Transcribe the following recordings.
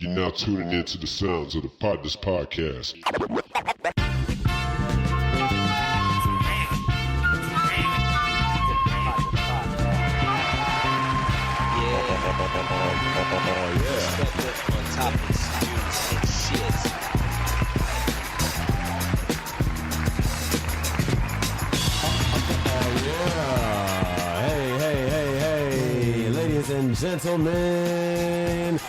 You're now tuning into the sounds of the Potnas podcast. Hey, ladies and gentlemen,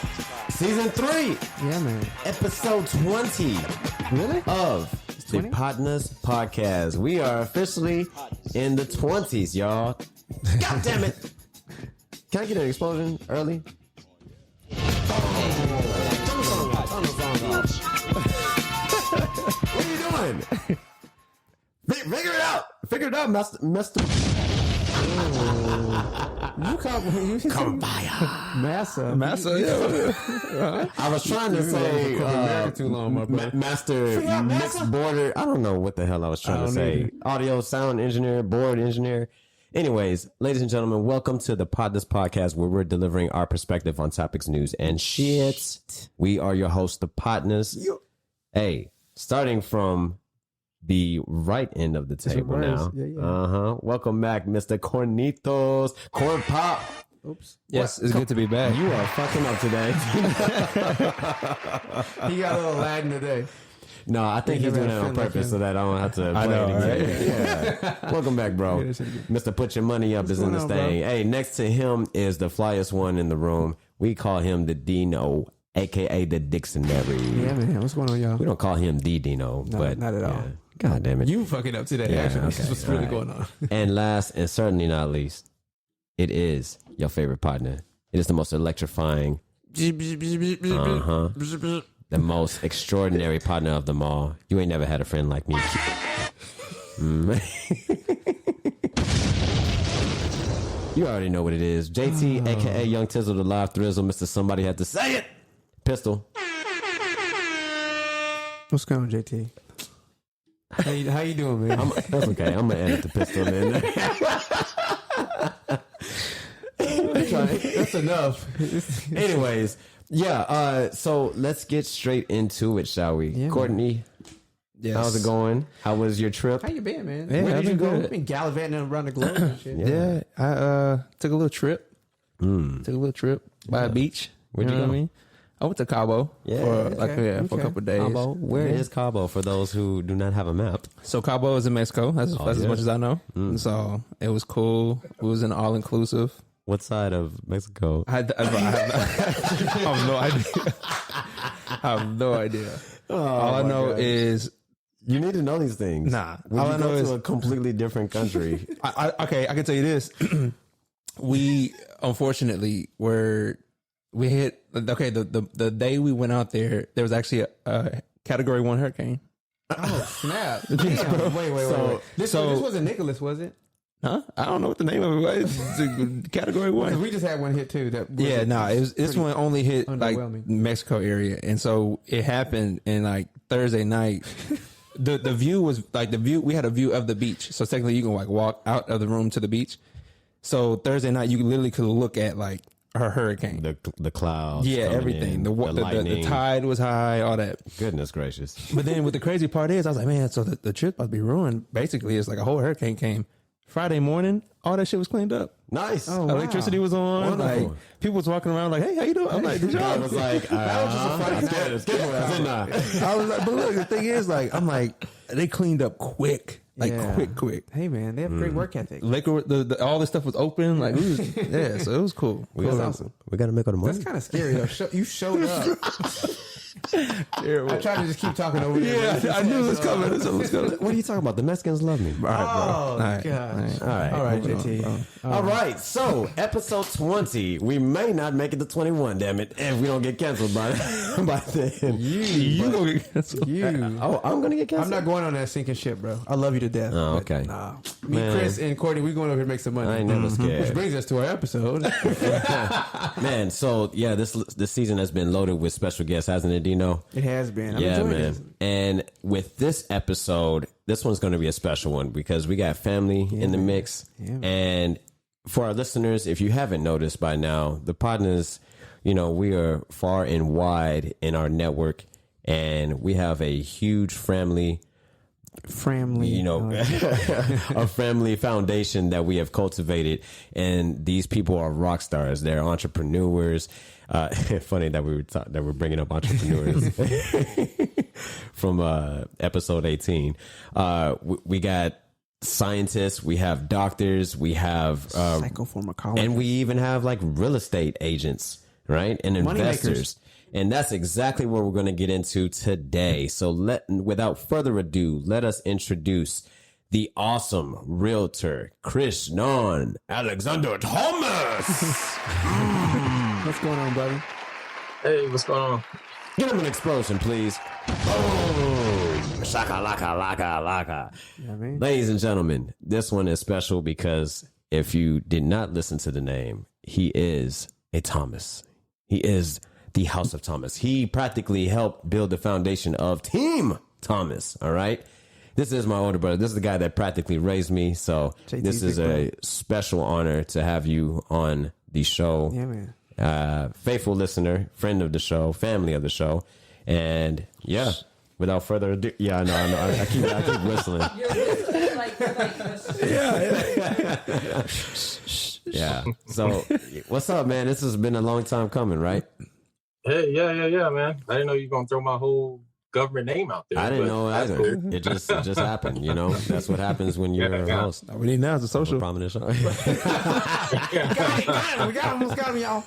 season 3, yeah, man, episode 20, really, of the Potnas podcast. We are officially in the 20s, y'all. God damn it! Can I get an explosion early? What are you doing? Figure it out. Figure it out, Master. you come Massa. Yeah. I was trying to say too long, my brother. master mixed border. I don't know what the hell I was trying to say. Audio, sound engineer, board engineer. Anyways, ladies and gentlemen, welcome to the Potnas podcast, where we're delivering our perspective on topics, news, and shit. We are your hosts, the Potnas. Hey, starting from the right end of the table now. Yeah. Welcome back, Mr. Cornitos. Corn Pop. Oops. Yes, it's good to be back. You are fucking up today. He got a little lagging today. No, I think he's doing it on purpose so that I don't have to play it again. Yeah. Welcome back, bro. Mr. Put Your Money Up is in this thing. Hey, next to him is the flyest one in the room. We call him the Dino, a.k.a. the Dictionary. Yeah, man. What's going on, y'all? We don't call him the Dino, but not at all. Yeah. God damn it. You fucking up today, actually. Okay, This is what's really going on. And last and certainly not least, it is your favorite partner. It is the most electrifying, the most extraordinary partner of them all. You ain't never had a friend like me. You already know what it is. JT, a.k.a. Young Tizzle, the live thrizzle. Mr. Somebody Had to Say It. Pistol. What's going on, JT? How you doing, man? That's okay. I'm going to edit the pistol in there. That's enough. Anyways, yeah. So let's get straight into it, shall we? Yeah, Courtney, Yes. how's it going? How was your trip? How you been, man? Yeah, Where I've did you been go? good. You've been gallivanting around the globe and shit. Yeah, I took a little trip. Took a little trip by a beach. Where'd you know go? what I mean? I went to Cabo for for a couple of days. Cabo. Where is Cabo for those who do not have a map? So Cabo is in Mexico. That's as much as I know. So it was cool. It was an all inclusive. What side of Mexico? I have no idea. I have no idea. All I know is You need to know these things. Nah. When All you I know go is to a completely different country. okay. I can tell you this. We unfortunately we hit the day we went out there. There was actually a Category 1 hurricane. Oh, snap. Damn. Wait. This wasn't Nicholas, was it? Huh? I don't know what the name of it was. It's Category 1. Because we just had one hit, too. This one only hit like underwhelming. Mexico area, and so it happened in like Thursday night. The view was like we had a view of the beach, so technically you can like walk out of the room to the beach. So Thursday night you literally could look at like her hurricane, the clouds. yeah, everything. The lightning. tide was high, all that. Goodness gracious. But then what the crazy part is, I was like, man, so the trip about to be ruined. Basically, it's like a whole hurricane came. Friday morning, all that shit was cleaned up. Nice. Oh, wow. Electricity was on. Wonderful. Like people was walking around like, hey, how you doing? I'm like, did y'all? I was like, That was just a Friday night. I was like, but look, the thing is, like, I'm like, they cleaned up quick, like Yeah. quick. Hey, man, they have great work ethic. Liquor, all this stuff was open. Like, we was, yeah, so it was cool. That's awesome. We got to make all the money. That's kind of scary, though. You showed up. I tried to just keep talking over there. Yeah, I knew it was coming. It was coming. What are you talking about? The Mexicans love me. All right, bro. Oh, right, gosh. All right, JT. All right, so episode 20. We may not make it to 21, damn it, if we don't get canceled by then. You gonna get canceled. Oh, I'm going to get canceled? I'm not going on that sinking ship, bro. I love you to death. Oh, but okay. Nah. Me, Man. Chris, and Courtney, we going over here to make some money. I ain't never Which scared. brings us to our episode. Man, so yeah, this season has been loaded with special guests, hasn't it, Dino? It has been. I'm Yeah, enjoying man. this. And with this episode, this one's going to be a special one because we got family in the mix. Yeah, man. And for our listeners, if you haven't noticed by now, the Potnas, you know, we are far and wide in our network, and we have a huge family, you know, a family foundation that we have cultivated. And these people are rock stars. They're entrepreneurs. Funny that we're bringing up entrepreneurs from episode 18. We got scientists, we have doctors, we have psychopharmacology, and we even have like real estate agents, right? And investors. And that's exactly what we're going to get into today. So without further ado, let us introduce the awesome realtor, ChrisTheAwesomeRealtor Thomas. What's going on, brother? Hey, what's going on? Give him an explosion, please. Boom. Shaka laka laka laka. Yeah, man. Ladies and gentlemen, this one is special because if you did not listen to the name, he is a Thomas. He is the House of Thomas. He practically helped build the foundation of Team Thomas. All right. This is my older brother. This is the guy that practically raised me. So this is a special honor to have you on the show. Yeah, man. Faithful listener, friend of the show, family of the show. And yeah, without further ado, I know. I keep whistling. Yeah. So what's up, man? This has been a long time coming, right? Hey, yeah, man. I didn't know you were gonna throw my whole government name out there. I didn't know either. Cool. It just happened, you know. That's what happens when you're a host. We need now is a social. Prominent show. We got him, y'all.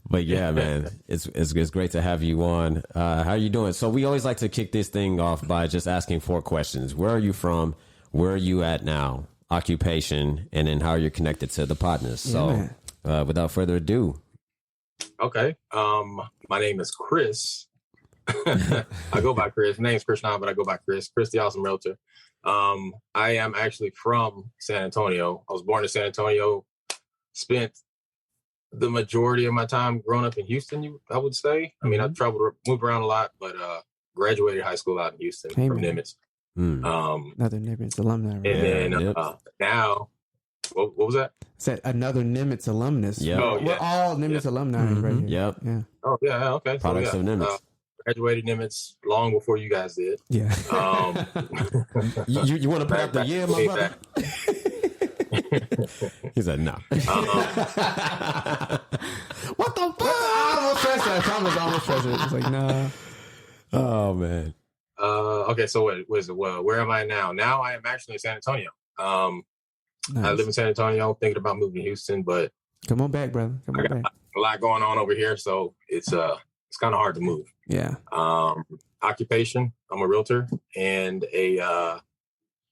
But yeah, man, it's great to have you on. How are you doing? So we always like to kick this thing off by just asking 4 questions. Where are you from? Where are you at now? Occupation, and then how are you connected to the Potnas? So without further ado. Okay. My name is Chris. I go by Chris. My name's Chris now, but I go by Chris. Chris the Awesome Realtor. I am actually from San Antonio. I was born in San Antonio. Spent the majority of my time growing up in Houston, I would say. I mean, I moved around a lot, but graduated high school out in Houston from Nimitz. Another Nimitz alumni. Right? And then now, what was that? Said another Nimitz alumnus. Yeah. We're all Nimitz alumni right here. Yep. Yeah. Oh, yeah, okay. Products of Nimitz. Graduated Nimitz long before you guys did. Yeah. You want to put out the year, my brother? He said, no. What the fuck? I almost pressed that. Thomas almost pressed it. It's like, nah. Oh, man. Okay, so what is it? Well, where am I now? Now I am actually in San Antonio. Nice. I live in San Antonio, thinking about moving to Houston, but Come on back, brother. Come on back. a lot going on over here, so it's kind of hard to move. Yeah. Occupation, I'm a realtor and a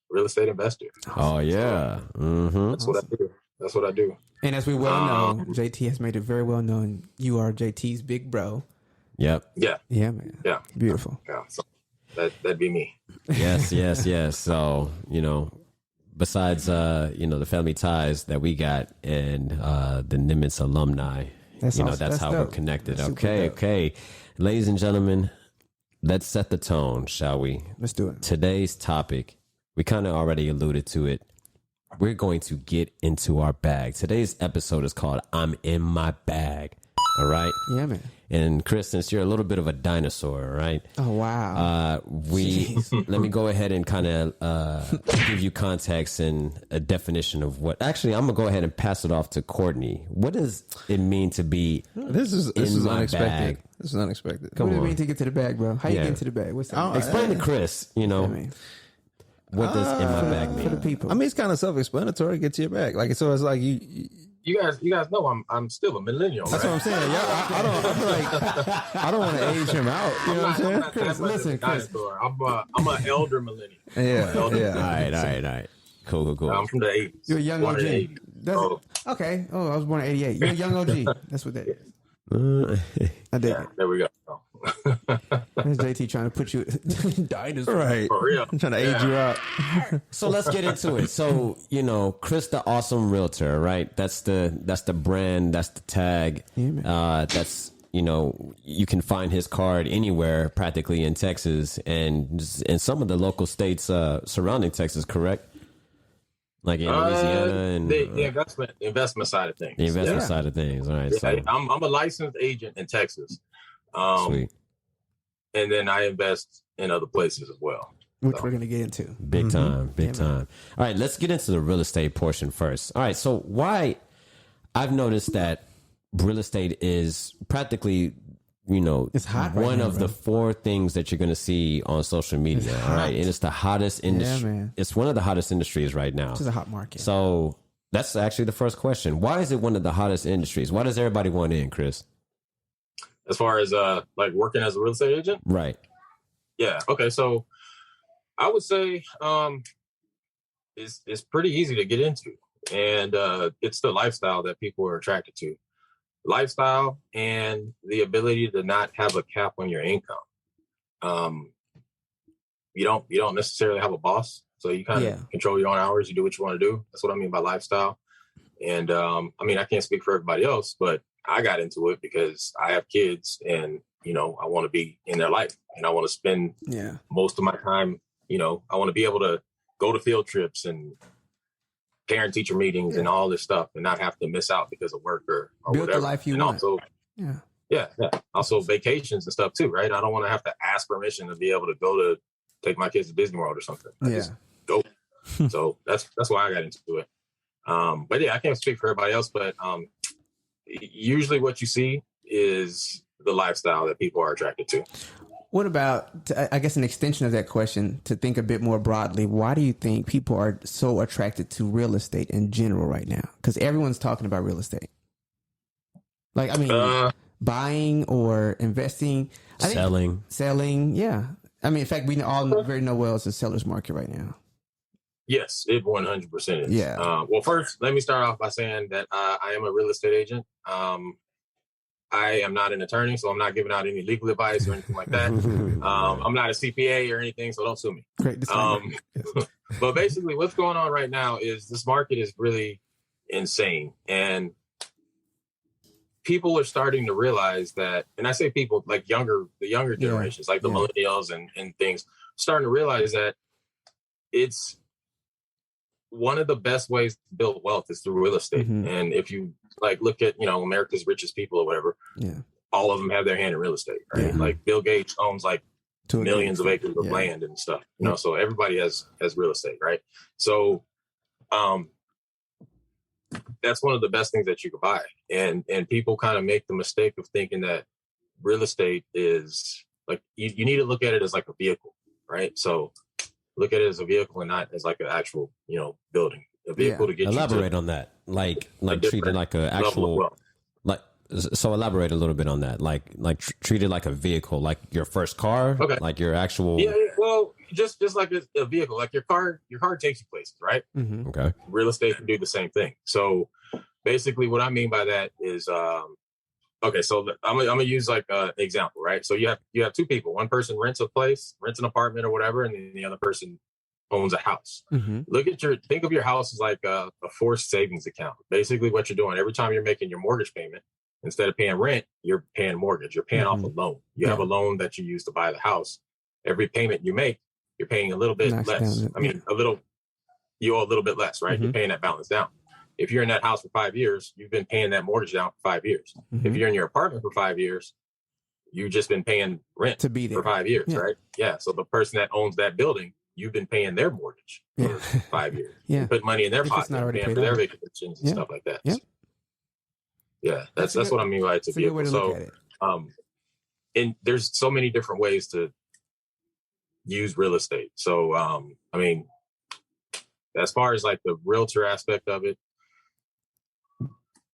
real estate investor. Oh, yeah. Mm-hmm. That's what I do. And as we well know, JT has made it very well known. You are JT's big bro. Yep. Yeah. Yeah, man. Yeah. Beautiful. Yeah. So that'd be me. Yes. So, you know, besides, the family ties that we got and the Nimitz alumni, that's how dope. we're connected. That's Okay. Ladies and gentlemen, let's set the tone, shall we? Let's do it. Today's topic, we kind of already alluded to it. We're going to get into our bag. Today's episode is called I'm in my bag. All right. Yeah, man. And Chris, since you're a little bit of a dinosaur, right? Oh, wow. Let me go ahead and kind of give you context and a definition of what. Actually, I'm gonna go ahead and pass it off to Courtney. What does it mean to be? This is unexpected. This is unexpected. What do you mean to get to the bag, bro? How you get into the bag? What's that? Explain to Chris. What does in my bag mean for the people? I mean, it's kind of self-explanatory. Get to your bag, like so. It's like you. You guys know I'm still a millennial. That's right? what I'm saying. Yeah, I don't want to age him out. You know what I'm saying? Chris, listen, Chris. I'm an elder millennial. Yeah. All right. Cool. I'm from the 80s. You're a young Born in OG. the 80s. Okay. Oh, I was born in 88. You're a young OG. That's what that is. I dig Yeah, there we go. There's JT trying to put you dinosaur. Right. For real. I'm trying to age you out. So let's get into it. So, Chris the Awesome Realtor, right? That's the brand, that's the tag. Yeah, man. That's you can find his card anywhere practically in Texas and in some of the local states surrounding Texas, correct? Like in Louisiana and the investment side of things. The investment side of things. All right. Yeah, So I'm a licensed agent in Texas. Sweet. And then I invest in other places as well. Which we're going to get into. Big time. All right, let's get into the real estate portion first. All right, so why I've noticed that real estate is practically, it's hot right one now, of the 4 things that you're going to see on social media. All right, and it's the hottest industry. Yeah, man. It's one of the hottest industries right now. It's a hot market. So that's actually the first question. Why is it one of the hottest industries? Why does everybody want in, Chris? As far as like working as a real estate agent? Right. Yeah. Okay. So I would say it's pretty easy to get into. And it's the lifestyle that people are attracted to. Lifestyle and the ability to not have a cap on your income. You don't necessarily have a boss, so you kind of control your own hours. You do what you want to do. That's what I mean by lifestyle. And I mean, I can't speak for everybody else, but I got into it because I have kids, and I want to be in their life, and I want to spend most of my time. I want to be able to go to field trips and parent-teacher meetings and all this stuff, and not have to miss out because of work or build whatever. the life you and want. Also, yeah. Also vacations and stuff too, right? I don't want to have to ask permission to be able to go to take my kids to Disney World or something. I just go. So that's why I got into it. But yeah, I can't speak for everybody else, but usually what you see is the lifestyle that people are attracted to. What about, I guess, an extension of that question to think a bit more broadly? Why do you think people are so attracted to real estate in general right now? Because everyone's talking about real estate. Like, I mean, buying or investing. Selling. Yeah. I mean, in fact, we all very know well it's a seller's market right now. Yes, it 100% is. Yeah. Well, first, let me start off by saying that I am a real estate agent. I am not an attorney, so I'm not giving out any legal advice or anything like that. I'm not a CPA or anything, so don't sue me. Great. But basically, what's going on right now is this market is really insane, and people are starting to realize that. And I say people like the younger generations, like the millennials and things, starting to realize that it's one of the best ways to build wealth is through real estate. And if you look at, America's richest people or whatever, all of them have their hand in real estate, right? Like Bill Gates owns millions of acres of land and stuff, so everybody has real estate, right? So, that's one of the best things that you could buy. And people kind of make the mistake of thinking that real estate is you need to look at it as like a vehicle, right? So look at it as a vehicle and not as like an actual, building. A vehicle to get elaborate on that. Like treat it like an actual, so elaborate a little bit on that. Like treat it like a vehicle, like your first car, like your actual. Yeah. Well, just like a vehicle, like your car takes you places, right? Okay. Real estate can do the same thing. So basically what I mean by that is, okay, so I'm gonna use like an example, right? So you have 2 people. One person rents an apartment or whatever, and then the other person owns a house. Think of your house as like a forced savings account. Basically what you're doing every time you're making your mortgage payment, instead of paying rent, you're paying mortgage. You're paying off a loan. You have a loan that you use to buy the house. Every payment you make, you're paying a little bit less. You owe a little bit less, right? You're paying that balance down. If you're in that house for 5 years, you've been paying that mortgage down for 5 years. If you're in your apartment for 5 years, you've just been paying rent to be there for 5 years, right? Yeah. So the person that owns that building, you've been paying their mortgage for 5 years. You put money in their pocket, paying for their vacations and stuff like that. Yeah. That's what I mean by it's a vehicle. So, and there's so many different ways to use real estate. So, I mean, as far as like the realtor aspect of it,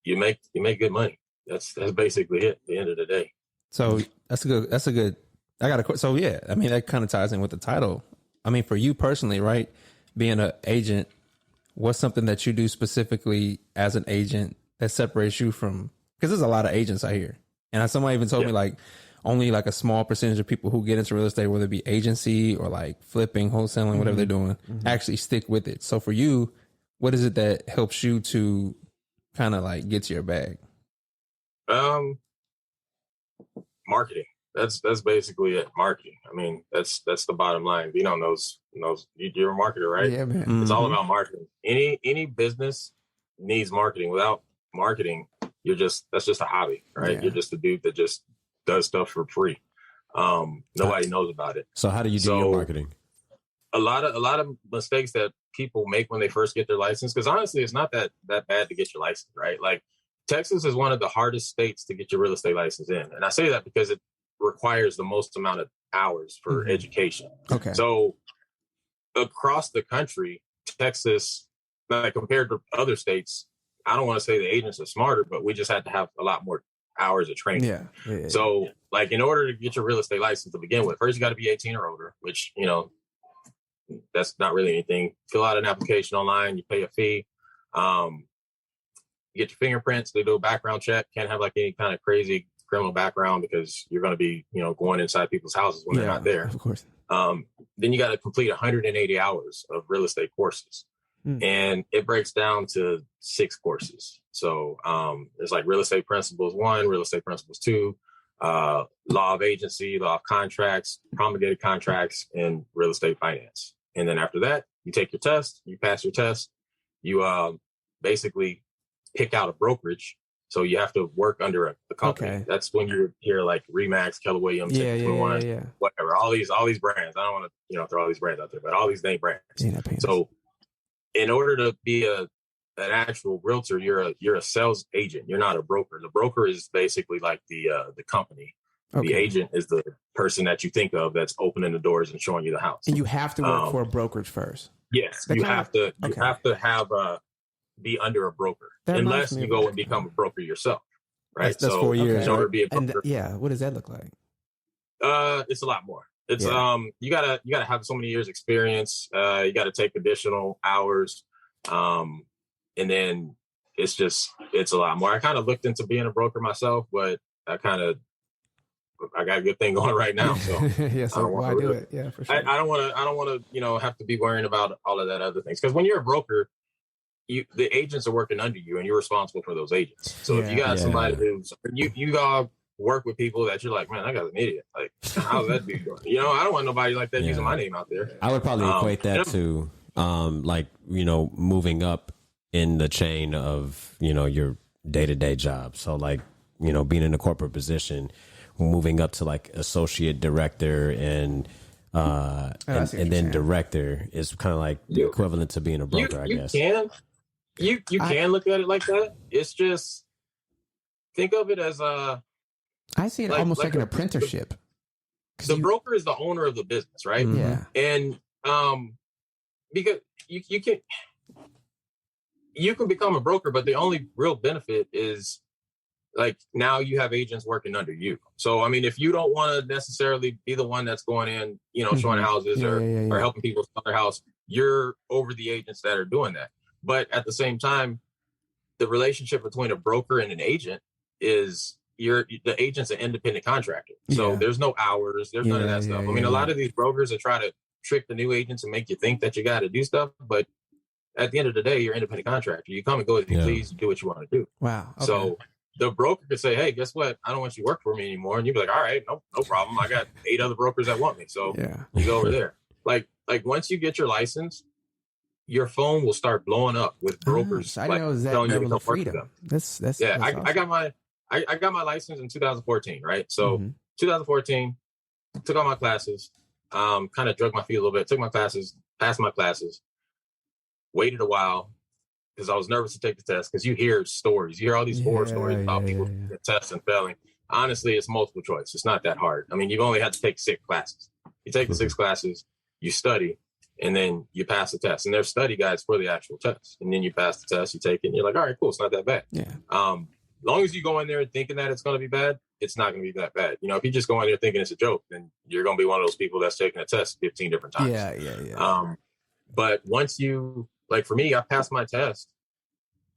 you make good money. That's basically it at the end of the day. So that's a good, so yeah, I mean, that kind of ties in with the title. I mean, for you personally, right? Being an agent, what's something that you do specifically as an agent that separates you from, because there's a lot of agents out here. And somebody even told me like only like a small percentage of people who get into real estate, whether it be agency or like flipping, wholesaling, whatever they're doing, actually stick with it. So for you, what is it that helps you to kind of like get to your bag? Marketing. That's basically it. Marketing. I mean, that's the bottom line. Knows you're a marketer, right? Yeah, man. It's all about marketing. Any business needs marketing. Without marketing, that's just a hobby, right? Yeah. You're just a dude that just does stuff for free. Nobody knows about it. So how do you do your marketing? A lot of mistakes that people make when they first get their license, because honestly, it's not that bad to get your license, right? Like Texas is one of the hardest states to get your real estate license in. And I say that because it requires the most amount of hours for education. Okay. So across the country, Texas, like compared to other states, I don't want to say the agents are smarter, but we just had to have a lot more hours of training. Yeah. So like in order to get your real estate license to begin with, first you got to be 18 or older, which, that's not really anything. Fill out an application online, you pay a fee. You get your fingerprints, they do a background check. Can't have like any kind of crazy criminal background because you're going to be, going inside people's houses when they're not there. Of course. Then you got to complete 180 hours of real estate courses. And it breaks down to 6 courses. So there's like real estate principles 1, real estate principles 2, law of agency, law of contracts, promulgated contracts, and real estate finance. And then after that, you take your test, you pass your test, you basically pick out a brokerage. So you have to work under a company. Okay. That's when you hear like Remax, Keller Williams, Yeah. whatever. All these brands. I don't want to throw all these brands out there, but all these name brands. Yeah, so in order to be an actual realtor, you're a sales agent. You're not a broker. The broker is basically like the company. Okay. The agent is the person that you think of that's opening the doors and showing you the house. And you have to work for a brokerage first. Yes, you have to be under a broker unless you go and become a broker yourself. Right. That's 4 years. In order to be a broker, what does that look like? It's a lot more. It's you gotta have so many years experience. You gotta take additional hours. And then it's a lot more. I kind of looked into being a broker myself, but I got a good thing going right now. So why do it? Yeah, for sure. I don't want to have to be worrying about all of that other things. Because when you're a broker, the agents are working under you and you're responsible for those agents. So if you got somebody who's, you gotta work with people that you're like, man, I got an idiot. Like, how's that dude doing? I don't want nobody like that using my name out there. I would probably equate that to, moving up in the chain of, your day-to-day job. So like, being in a corporate position, moving up to like associate director and then director is kind of like the equivalent to being a broker, I guess. You can look at it like that. It's just, think of it as I see it almost like an apprenticeship. The broker is the owner of the business, right? Yeah. And because you can become a broker, but the only real benefit is like now you have agents working under you. So I mean, if you don't want to necessarily be the one that's going in, showing houses or helping people sell their house, you're over the agents that are doing that. But at the same time, the relationship between a broker and an agent is the agent's an independent contractor. So there's no hours, there's none of that stuff. I mean, a lot of these brokers are trying to trick the new agents and make you think that you got to do stuff, but at the end of the day, you're an independent contractor. You come and go as you please, you do what you want to do. Wow. Okay. So the broker could say, hey, guess what? I don't want you to work for me anymore. And you'd be like, all right, no problem. I got 8 other brokers that want me. So you go over there. Like once you get your license, your phone will start blowing up with brokers. I know that level of freedom. That's awesome. I got my license in 2014, right? So 2014, took all my classes, kind of drug my feet a little bit, took my classes, passed my classes, waited a while because I was nervous to take the test because you hear stories. You hear all these horror stories about people taking the test and failing. Honestly, it's multiple choice. It's not that hard. I mean, you've only had to take 6 classes. You take the 6 classes, you study, and then you pass the test. And there's study guides for the actual test. And then you pass the test, you take it, and you're like, all right, cool, it's not that bad. Yeah. As long as you go in there thinking that it's going to be bad, it's not going to be that bad. If you just go in there thinking it's a joke, then you're going to be one of those people that's taking a test 15 different times. Yeah. But once you, like for me, I passed my test.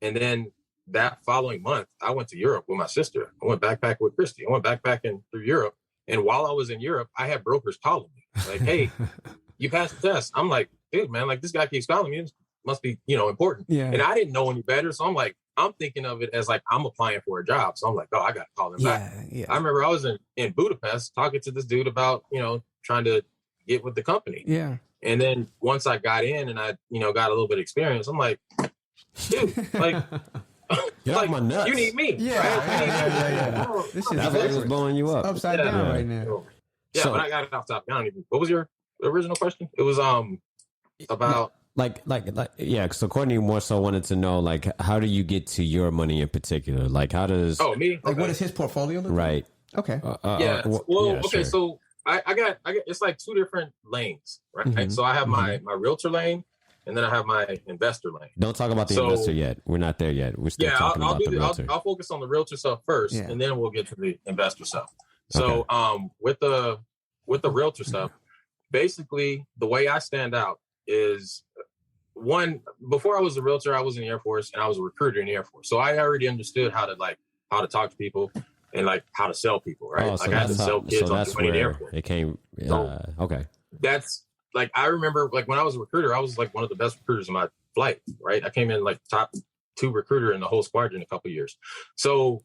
And then that following month, I went to Europe with my sister. I went backpacking with Christy. I went backpacking through Europe. And while I was in Europe, I had brokers calling me like, hey, you passed the test. I'm like, dude, man, like this guy keeps calling me. It must be, important. Yeah. And I didn't know any better. So I'm like, I'm thinking of it as like I'm applying for a job. So I'm like, oh, I got to call them back. Yeah. I remember I was in Budapest talking to this dude about, trying to get with the company. Yeah. And then once I got in and I, got a little bit of experience, I'm like, dude, like, Get off my nuts. you need me. Yeah. Right? Yeah. This shit That's what's blowing you up. upside down right now. Yeah, So- but I got it off top. I don't even. What was your original question? It was about Yeah. So Courtney more so wanted to know, like, how do you get to your money in particular? Like, how does me? Like, what does his portfolio look right? like? Okay. Yeah. Okay. Sure. So I got it's like two different lanes, right? Mhm. So I have my realtor lane, and then I have my investor lane. Don't talk about the investor yet. We're not there yet. We're still talking about the realtor. I'll focus on the realtor stuff first, Yeah. and then we'll get to the investor stuff. So with the realtor stuff, basically the way I stand out is one. Before I was a realtor, I was in the Air Force and I was a recruiter in the Air Force. So I already understood how to talk to people and like how to sell people, right? Oh, Like I had to sell kids on the way to the airport. It came. Okay. That's like I remember like when I was a recruiter, I was like one of the best recruiters in my flight, right? I came in like top 2 recruiter in the whole squadron in a couple of years. So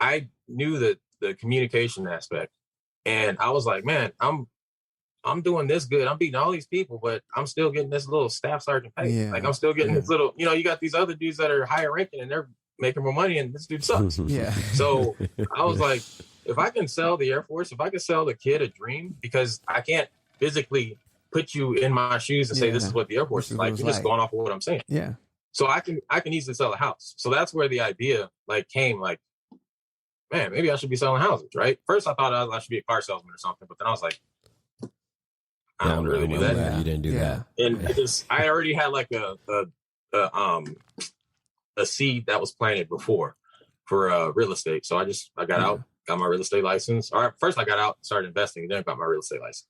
I knew that the communication aspect, and I was like, man, I'm doing this good. I'm beating all these people, but I'm still getting this little staff sergeant pay. Yeah. Like I'm still getting this little, you got these other dudes that are higher ranking and they're making more money, and this dude sucks. Yeah. So I was like, if I can sell the Air Force, if I can sell the kid a dream, because I can't physically put you in my shoes and say this is what the Air Force is like. You're just going off of what I'm saying. Yeah. So I can easily sell a house. So that's where the idea like came. Like, man, maybe I should be selling houses, right? First, I thought I should be a car salesman or something, but then I was like, I don't really do that. You didn't do that. And I already had like a seed that was planted before for real estate. So I got out, got my real estate license. All right, first I got out, started investing, and then I got my real estate license.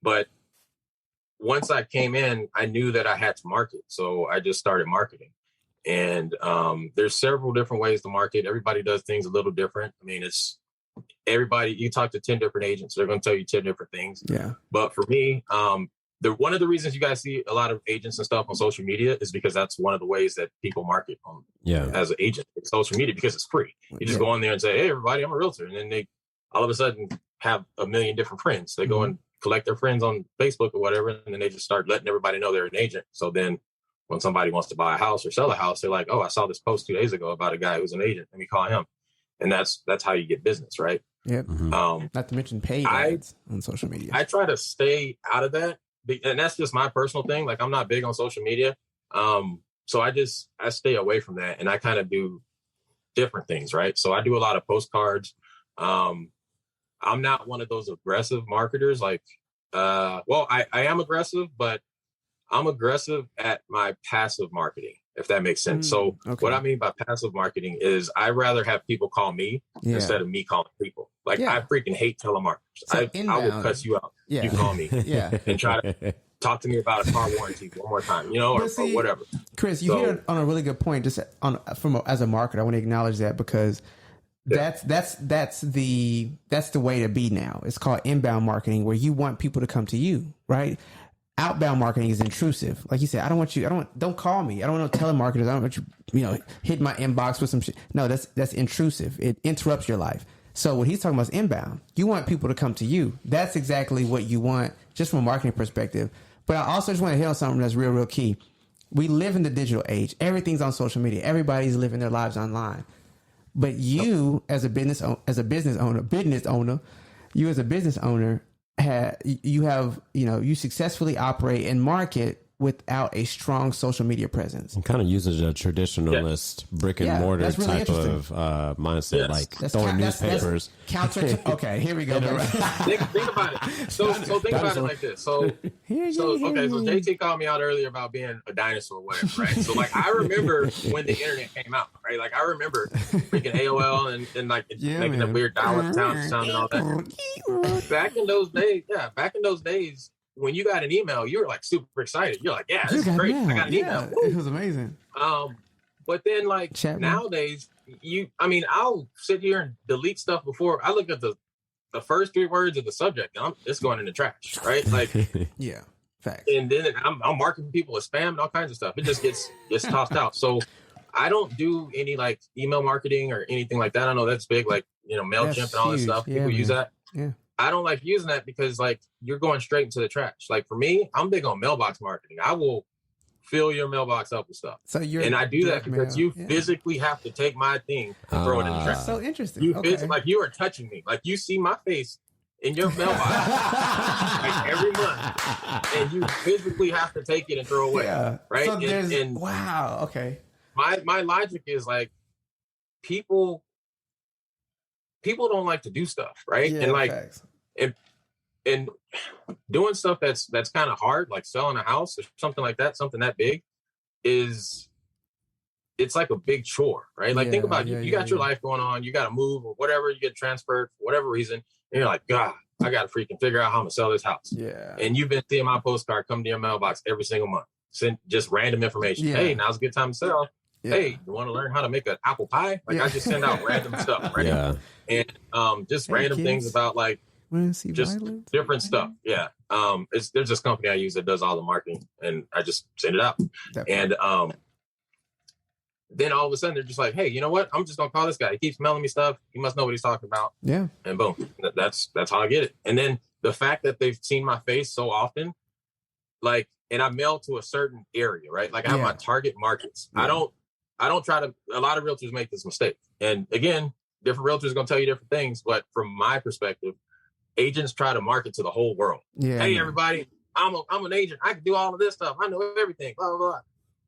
But once I came in, I knew that I had to market. So I just started marketing. And there's several different ways to market. Everybody does things a little different. I mean, it's everybody, you talk to 10 different agents, they're going to tell you 10 different things. Yeah. But for me, one of the reasons you guys see a lot of agents and stuff on social media is because that's one of the ways that people market as an agent, it's social media, because it's free. You just go on there and say, hey, everybody, I'm a realtor. And then they all of a sudden have a million different friends. They go and collect their friends on Facebook or whatever. And then they just start letting everybody know they're an agent. So then when somebody wants to buy a house or sell a house, they're like, oh, I saw this post 2 days ago about a guy who's an agent. Let me call him. And that's how you get business, right? Yep. Not to mention paid ads on social media. I try to stay out of that. And that's just my personal thing. Like, I'm not big on social media. So I stay away from that. And I kind of do different things, right? So I do a lot of postcards. I'm not one of those aggressive marketers. Like, I am aggressive, but I'm aggressive at my passive marketing, if that makes sense. So what I mean by passive marketing is I rather have people call me instead of me calling people. Like, I freaking hate telemarketers. So I will cuss you out. You call me and try to talk to me about a car warranty one more time, or whatever. Chris, you hit on a really good point. Just as a marketer, I want to acknowledge that, because that's the way to be now. It's called inbound marketing, where you want people to come to you, right? Outbound marketing is intrusive. Like you said, don't call me. I don't want no telemarketers. I don't want you, hit my inbox with some shit. No, that's intrusive. It interrupts your life. So what he's talking about is inbound. You want people to come to you. That's exactly what you want, just from a marketing perspective. But I also just want to hit on something that's real, real key. We live in the digital age. Everything's on social media. Everybody's living their lives online. But you, as a business owner, you successfully operate and market without a strong social media presence. It kind of uses a traditionalist brick and mortar really type of mindset, like throwing newspapers. Okay, here we go. think about it. So think about it like this. So JT called me out earlier about being a dinosaur, whatever, right? So like, I remember when the internet came out, right? Like, I remember freaking AOL and like making the weird dial-up sound and all that. Back in those days, when you got an email, you were like super excited. You're like, yeah, this is great. I got an email. It was amazing. But then like nowadays, I'll sit here and delete stuff before I look at the first 3 words of the subject. And it's going in the trash, right? Like, yeah, facts. And then I'm marking people as spam and all kinds of stuff. It just gets tossed out. So I don't do any like email marketing or anything like that. I know that's big, like, MailChimp That's and all that huge. stuff. Yeah, People use man. that. Yeah. I don't like using that because like you're going straight into the trash. Like for me, I'm big on mailbox marketing. I will fill your mailbox up with stuff. So And I do that because you physically have to take my thing and throw it in the trash. So interesting. You like you are touching me. Like you see my face in your mailbox like every month, and you physically have to take it and throw away. Yeah. Right. So and wow. Okay. My logic is like people don't like to do stuff, right? Yeah, and like facts. and doing stuff that's kind of hard, like selling a house or something like that, something that big, it's like a big chore, right? Like think about you got your life going on, you got to move or whatever, you get transferred for whatever reason, and you're like, God, I got to freaking figure out how I'm gonna sell this house. Yeah. And you've been seeing my postcard come to your mailbox every single month, send just random information. Yeah. Hey, now's a good time to sell. Yeah. Hey, you want to learn how to make an apple pie? Like I just send out random stuff, right? Yeah. And just random kids. things about like just violence? different stuff. Yeah. There's this company I use that does all the marketing, and I just send it out. And then all of a sudden they're just like, hey, you know what? I'm just gonna call this guy. He keeps mailing me stuff. He must know what he's talking about. Yeah. And boom, that's how I get it. And then the fact that they've seen my face so often, like, and I mail to a certain area, right? Like I have my target markets. Yeah. I don't try to. A lot of realtors make this mistake, and again, different realtors are gonna tell you different things. But from my perspective, agents try to market to the whole world. Yeah. Hey, everybody, I'm an agent. I can do all of this stuff. I know everything. Blah blah blah.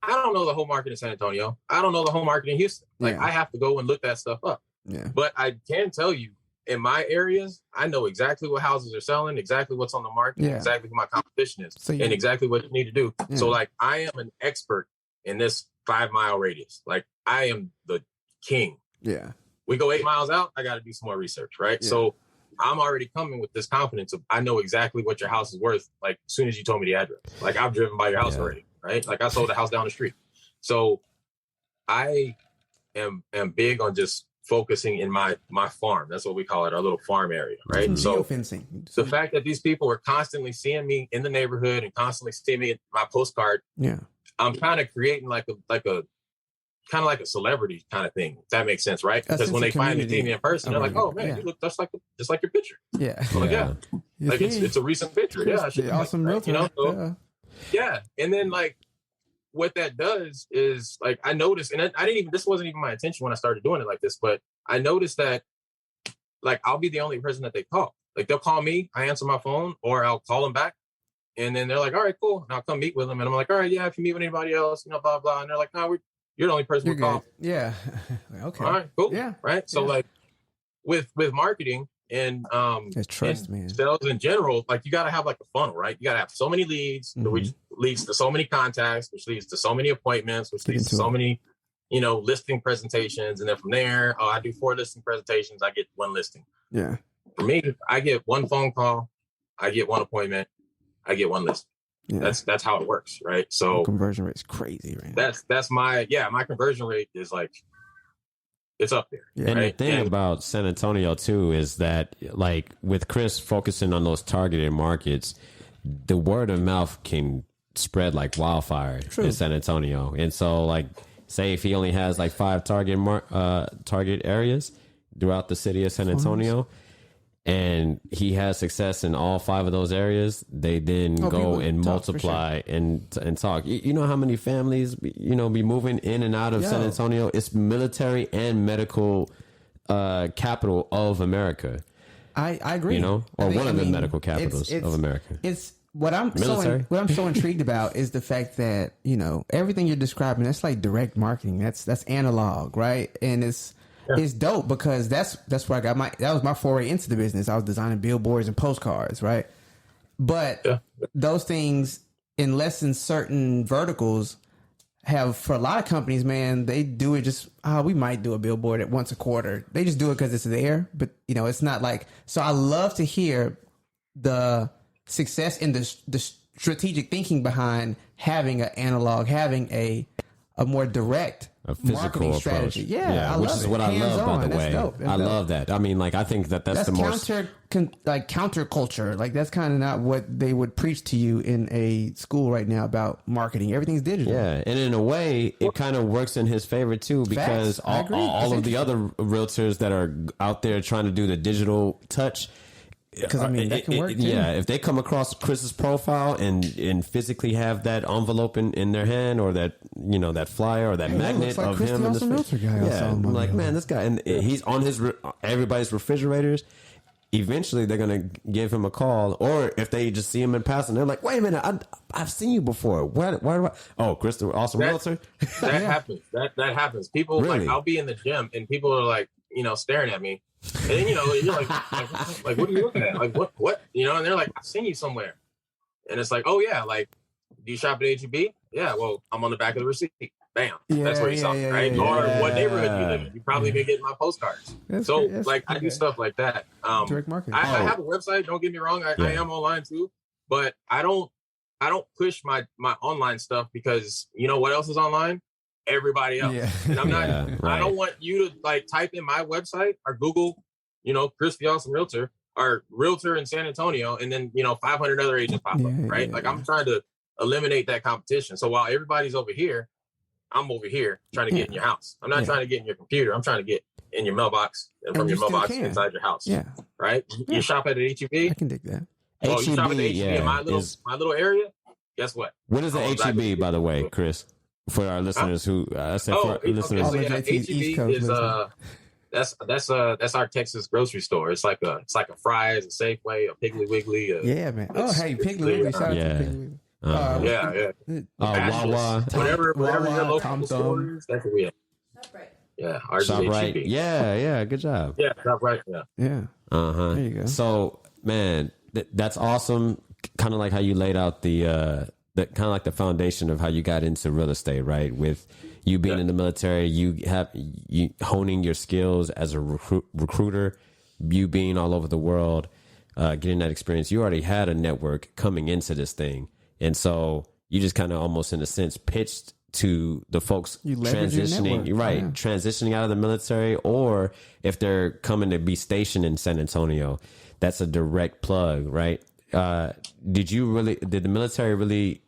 I don't know the whole market in San Antonio. I don't know the whole market in Houston. Like I have to go and look that stuff up. Yeah. But I can tell you, in my areas, I know exactly what houses are selling, exactly what's on the market, exactly who my competition is, and exactly what you need to do. Yeah. So like I am an expert in this 5-mile radius. Like I am the king. Yeah. We go 8 miles out, I got to do some more research, right? Yeah. So I'm already coming with this confidence of I know exactly what your house is worth. Like as soon as you told me the address, like I've driven by your house already, right? Like I sold a house down the street. So I am big on just focusing in my farm. That's what we call it, our little farm area, right? Mm-hmm. So fencing. The fact that these people are constantly seeing me in the neighborhood and constantly seeing me in my postcard, I'm kind of creating like a celebrity kind of thing. If that makes sense, right? Because when they finally see me in person, they're like, "Oh man, you look just like your picture." Yeah, I'm like like it's a recent picture. Yeah, the awesome realtor. You know, so, yeah. And then like what that does is like I noticed, and I didn't even. This wasn't even my intention when I started doing it like this, but I noticed that like I'll be the only person that they call. Like they'll call me, I answer my phone, or I'll call them back. And then they're like, all right, cool. And I'll come meet with them. And I'm like, all right, yeah, if you meet with anybody else, blah, blah. And they're like, no, you're the only person we call. Yeah. Okay. All right, cool. Yeah. Right. So like with marketing and trust, man. Sales in general, like you got to have like a funnel, right? You got to have so many leads, which leads to so many contacts, which leads to so many appointments, which leads to so many, listing presentations. And then from there, I do 4 listing presentations. I get 1 listing. Yeah. For me, I get 1 phone call. I get 1 appointment. I get 1 listing. Yeah. That's how it works, right? So the conversion rate is crazy, right? That's my conversion rate is like it's up there. Yeah. And the thing about San Antonio too is that like with Chris focusing on those targeted markets, the word of mouth can spread like wildfire in San Antonio. And so like say if he only has like 5 target areas throughout the city of San Antonio, and he has success in all 5 of those areas, they then go and multiply and talk. You know how many families, be moving in and out of San Antonio? It's military and medical capital of America. I agree. Or one of the medical capitals of America. It's what I'm so intrigued about is the fact that, everything you're describing, that's like direct marketing. That's analog, right? And it's dope because that's where I got that was my foray into the business. I was designing billboards and postcards, right? But those things, unless in certain verticals, have for a lot of companies, man, they do it just, we might do a billboard at once a quarter. They just do it because it's there, but it's not like, so I love to hear the success in the strategic thinking behind having an analog, having a more direct a physical marketing approach. strategy. Yeah, I which love is it. what I love, Hands-on. by the That's way. dope. That's I dope. love that. I mean, like, I think that's That's the more counterculture. Like that's kind of not what they would preach to you in a school right now about marketing. Everything's digital. Yeah, and in a way, it kind of works in his favor too, because Facts. I agree. all It's of the other realtors that are out there trying to do the digital touch. Because I mean, that can work too. Yeah, if they come across Chris's profile and physically have that envelope in their hand, or that that flyer or that magnet like of Chris him in the TheAwesomeRealtor guy I saw yeah, him I'm on like, there. man, this guy, and he's on everybody's refrigerators. Eventually, they're gonna give him a call, or if they just see him in passing, they're like, "Wait a minute, I've seen you before. Why do I?" Oh, Chris the Awesome Realtor. That happens. That happens. People Really? like I'll be in the gym and people are like staring at me, and then you're like what are you looking at? Like what and they're like, I've seen you somewhere, and it's like, oh yeah, like, do you shop at HEB? Yeah, well, I'm on the back of the receipt. Bam. That's where you saw me, right? Or what neighborhood you live in. You probably been getting my postcards. That's So great. like I do stuff like that. Direct marketing. I have a website, don't get me wrong. I am online too, but I don't push my online stuff because you know what else is online? Everybody else. Yeah. And I'm not Yeah, right. I don't want you to like type in my website or Google, Chris the Awesome Realtor or Realtor in San Antonio, and then 500 other agents pop up, right? Like I'm trying to eliminate that competition. So while everybody's over here, I'm over here trying to get in your house. I'm not trying to get in your computer. I'm trying to get in your mailbox and from you your still mailbox can. inside your house. Yeah. Right? You shop at an HEB? I can dig that. Well, you shop at the HEB, HEB in my is- little area. Guess what? What is the Oh, exactly. HEB, by the way, Chris? For our listeners who I said Oh, for listeners. All so the yeah, JT's East Coast HEB is that's our Texas grocery store. It's like a Fry's, a Safeway, a Piggly Wiggly. Yeah, man. Oh, it's- hey, Piggly it's- Wiggly. Shout out Yeah. to Piggly Wiggly. yeah. Wawa, Whatever Wawa, your local Tom store Thumb. is, that's what we have. Yeah, ours is ShopRite. HEB. Yeah, good job. Yeah, ShopRite. Yeah. Yeah. There you go. So, man, that's awesome. Kind of like how you laid out the kind of like the foundation of how you got into real estate, right? With you being in the military, you honing your skills as a recruiter, you being all over the world, getting that experience. You already had a network coming into this thing, and so you just kind of almost, in a sense, pitched to the folks You leverage your transitioning, network. right? Yeah. Transitioning out of the military, or if they're coming to be stationed in San Antonio, that's a direct plug, right? Did the military really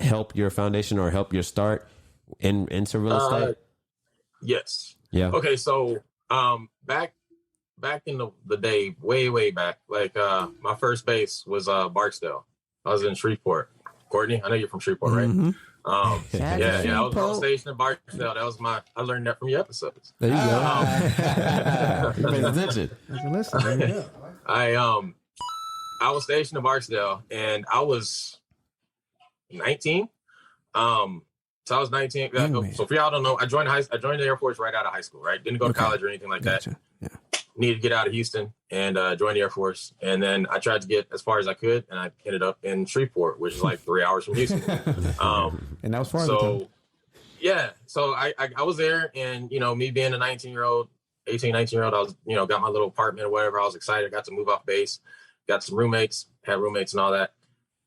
help your foundation or help your start into real estate? Yes. Yeah. Okay, so back in the day, way back, like my first base was Barksdale. I was in Shreveport. Courtney, I know you're from Shreveport, right? Yeah, I was on station in Barksdale. That was I learned that from your episodes. There you go. You paid attention. Listen, I was stationed in Barksdale and I was 19. So I was 19. So for y'all don't know, I joined the Air Force right out of high school, right? Didn't go to college or anything like that. Yeah. Needed to get out of Houston and join the Air Force. And then I tried to get as far as I could, and I ended up in Shreveport, which is like 3 hours from Houston. and that was far. So yeah, so I was there, and me being a 19-year-old, 19-year-old, I was got my little apartment or whatever. I was excited. I got to move off base, got some roommates, had roommates and all that.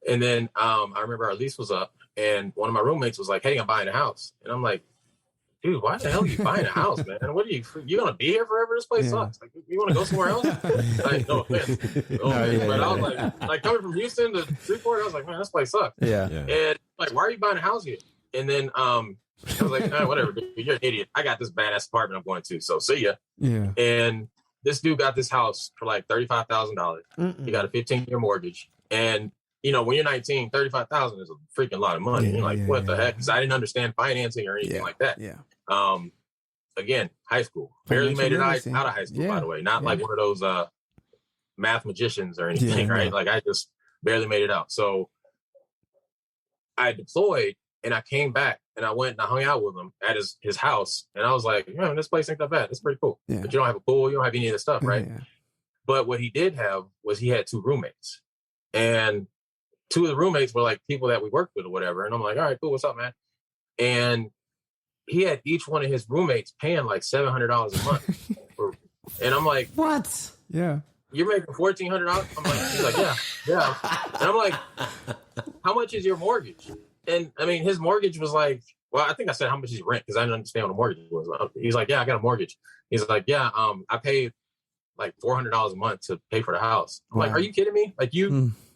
And then I remember our lease was up, and one of my roommates was like, "Hey, I'm buying a house," and I'm like, "Dude, why the hell are you buying a house, man? What are you gonna be here forever? This place sucks. Like, you want to go somewhere else?" Like, no offense, but I was like coming from Houston to Shreveport, I was like, "Man, this place sucks." Yeah. And like, why are you buying a house here? And then I was like, whatever, dude, you're an idiot. I got this badass apartment I'm going to, so see ya. Yeah. And this dude got this house for like $35,000. He got a 15-year mortgage, and when you're 19, $35,000 is a freaking lot of money. You're like, what the heck? Because I didn't understand financing or anything like that. Yeah. Again, high school. Barely made it out of high school, by the way. Not like one of those math magicians or anything, right? Like I just barely made it out. So I deployed and I came back and I went and I hung out with him at his house. And I was like, man, this place ain't that bad. It's pretty cool. Yeah. But you don't have a pool. You don't have any of this stuff, right? Yeah. But what he did have was he had 2 roommates. And 2 of the roommates were like people that we worked with or whatever. And I'm like, all right, cool. What's up, man? And he had each one of his roommates paying like $700 a month. And I'm like, What? Yeah. you're making $1,400? I'm like, he's like, yeah. And I'm like, how much is your mortgage? And I mean, his mortgage was like, well, I think I said how much is rent because I didn't understand what a mortgage was. He's like, yeah, I got a mortgage. He's like, yeah, I paid like $400 a month to pay for the house. I'm like, are you kidding me? Like you're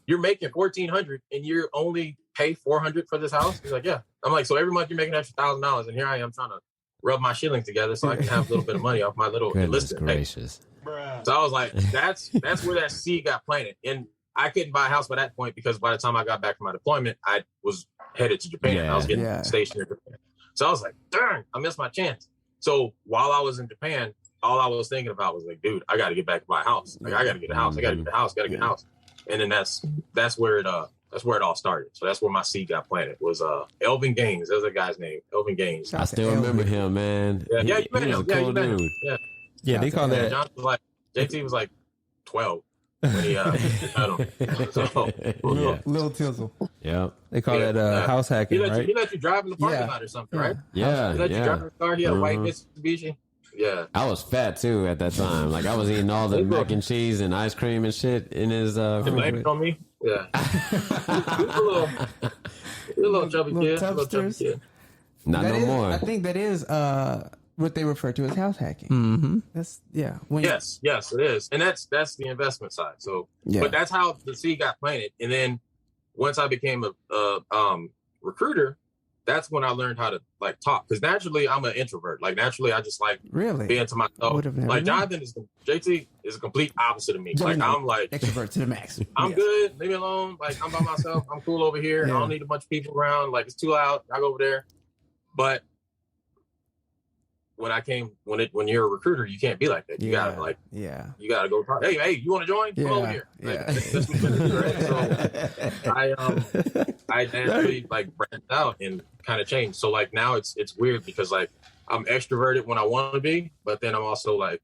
making $1,400 and you only pay $400 for this house? He's like, yeah. I'm like, so every month you're making an extra $1,000, and here I am trying to rub my shillings together so I can have a little bit of money off my little enlistment pay. So I was like, that's where that seed got planted. And I couldn't buy a house by that point because by the time I got back from my deployment, I was headed to Japan. I was getting stationed in Japan. So I was like, darn, I missed my chance. So while I was in Japan, all I was thinking about was like, dude, I got to get back to my house. Like, I got to get a house. I got to get a house. Got to get a house. And then that's where it all started. So that's where my seed got planted. Was Elvin Gaines. There's a guy's name, Elvin Gaines. I still remember him, man. Yeah, you met him. Yeah, you met him. Yeah, they call that. John was like, JT was like 12 when he met him. So, Little Tizzle. Yeah, they call that house hacking, right? He let you drive in the parking lot or something, right? Yeah, he let you drive in the car. He had a white Mitsubishi. Yeah, I was fat too at that time. Like I was eating all the mac and cheese and ice cream and shit in his. Blaming on me. Yeah, he was a little chubby kid. Not no more. I think that is what they refer to as house hacking. Mm-hmm. That's yes, it is, and that's the investment side. So, but that's how the seed got planted, and then once I became a recruiter, that's when I learned how to like talk. Because naturally, I'm an introvert. Like naturally, I just like being to myself. Like JT is a complete opposite of me. Like I'm like extrovert to the max. I'm good. Leave me alone. Like I'm by myself. I'm cool over here. I don't need a bunch of people around. Like it's too loud. I go over there. But when you're a recruiter, you can't be like that. You gotta you gotta go talk. Hey, you want to join? Come over here. Like, that's what you do, right? So I naturally like branched out and kind of changed. So like now it's weird because like I'm extroverted when I want to be, but then I'm also like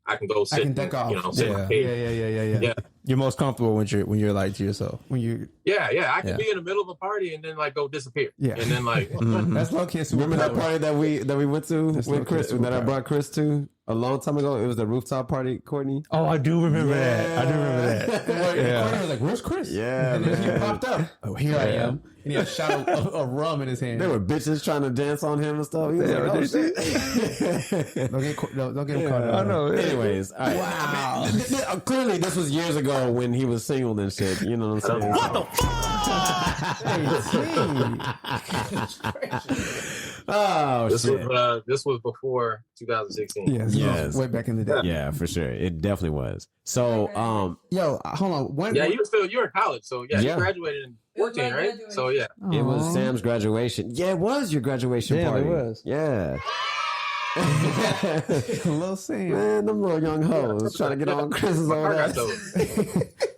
I can go sit, sit in my cave. Yeah. You're most comfortable when you're like to yourself. When you I can be in the middle of a party and then like go disappear. Yeah. And then like that's low key. Remember that party that we went to with Chris that I brought Chris to a long time ago? It was the rooftop party, Courtney. Oh, I do remember that. I do remember that. Courtney was like, "Where's Chris?" Yeah, and then he popped up. Oh, here I am. And he had a shot of rum in his hand. There were bitches trying to dance on him and stuff. He was like, "Oh shit!" Don't get him caught up. I know. Anyways, all right. Wow. Clearly, this was years ago when he was single and shit. You know what I'm saying? What the fuck? Oh shit! This was before 2016. Yes, way back in the day. Yeah, for sure. It definitely was. So, yo, hold on. You were in college, so you graduated in 14, right? So yeah, it was Sam's graduation. Yeah, it was your graduation party. It was. Yeah. Little Sam, man, them little young hoes trying to get on Chris's old ass.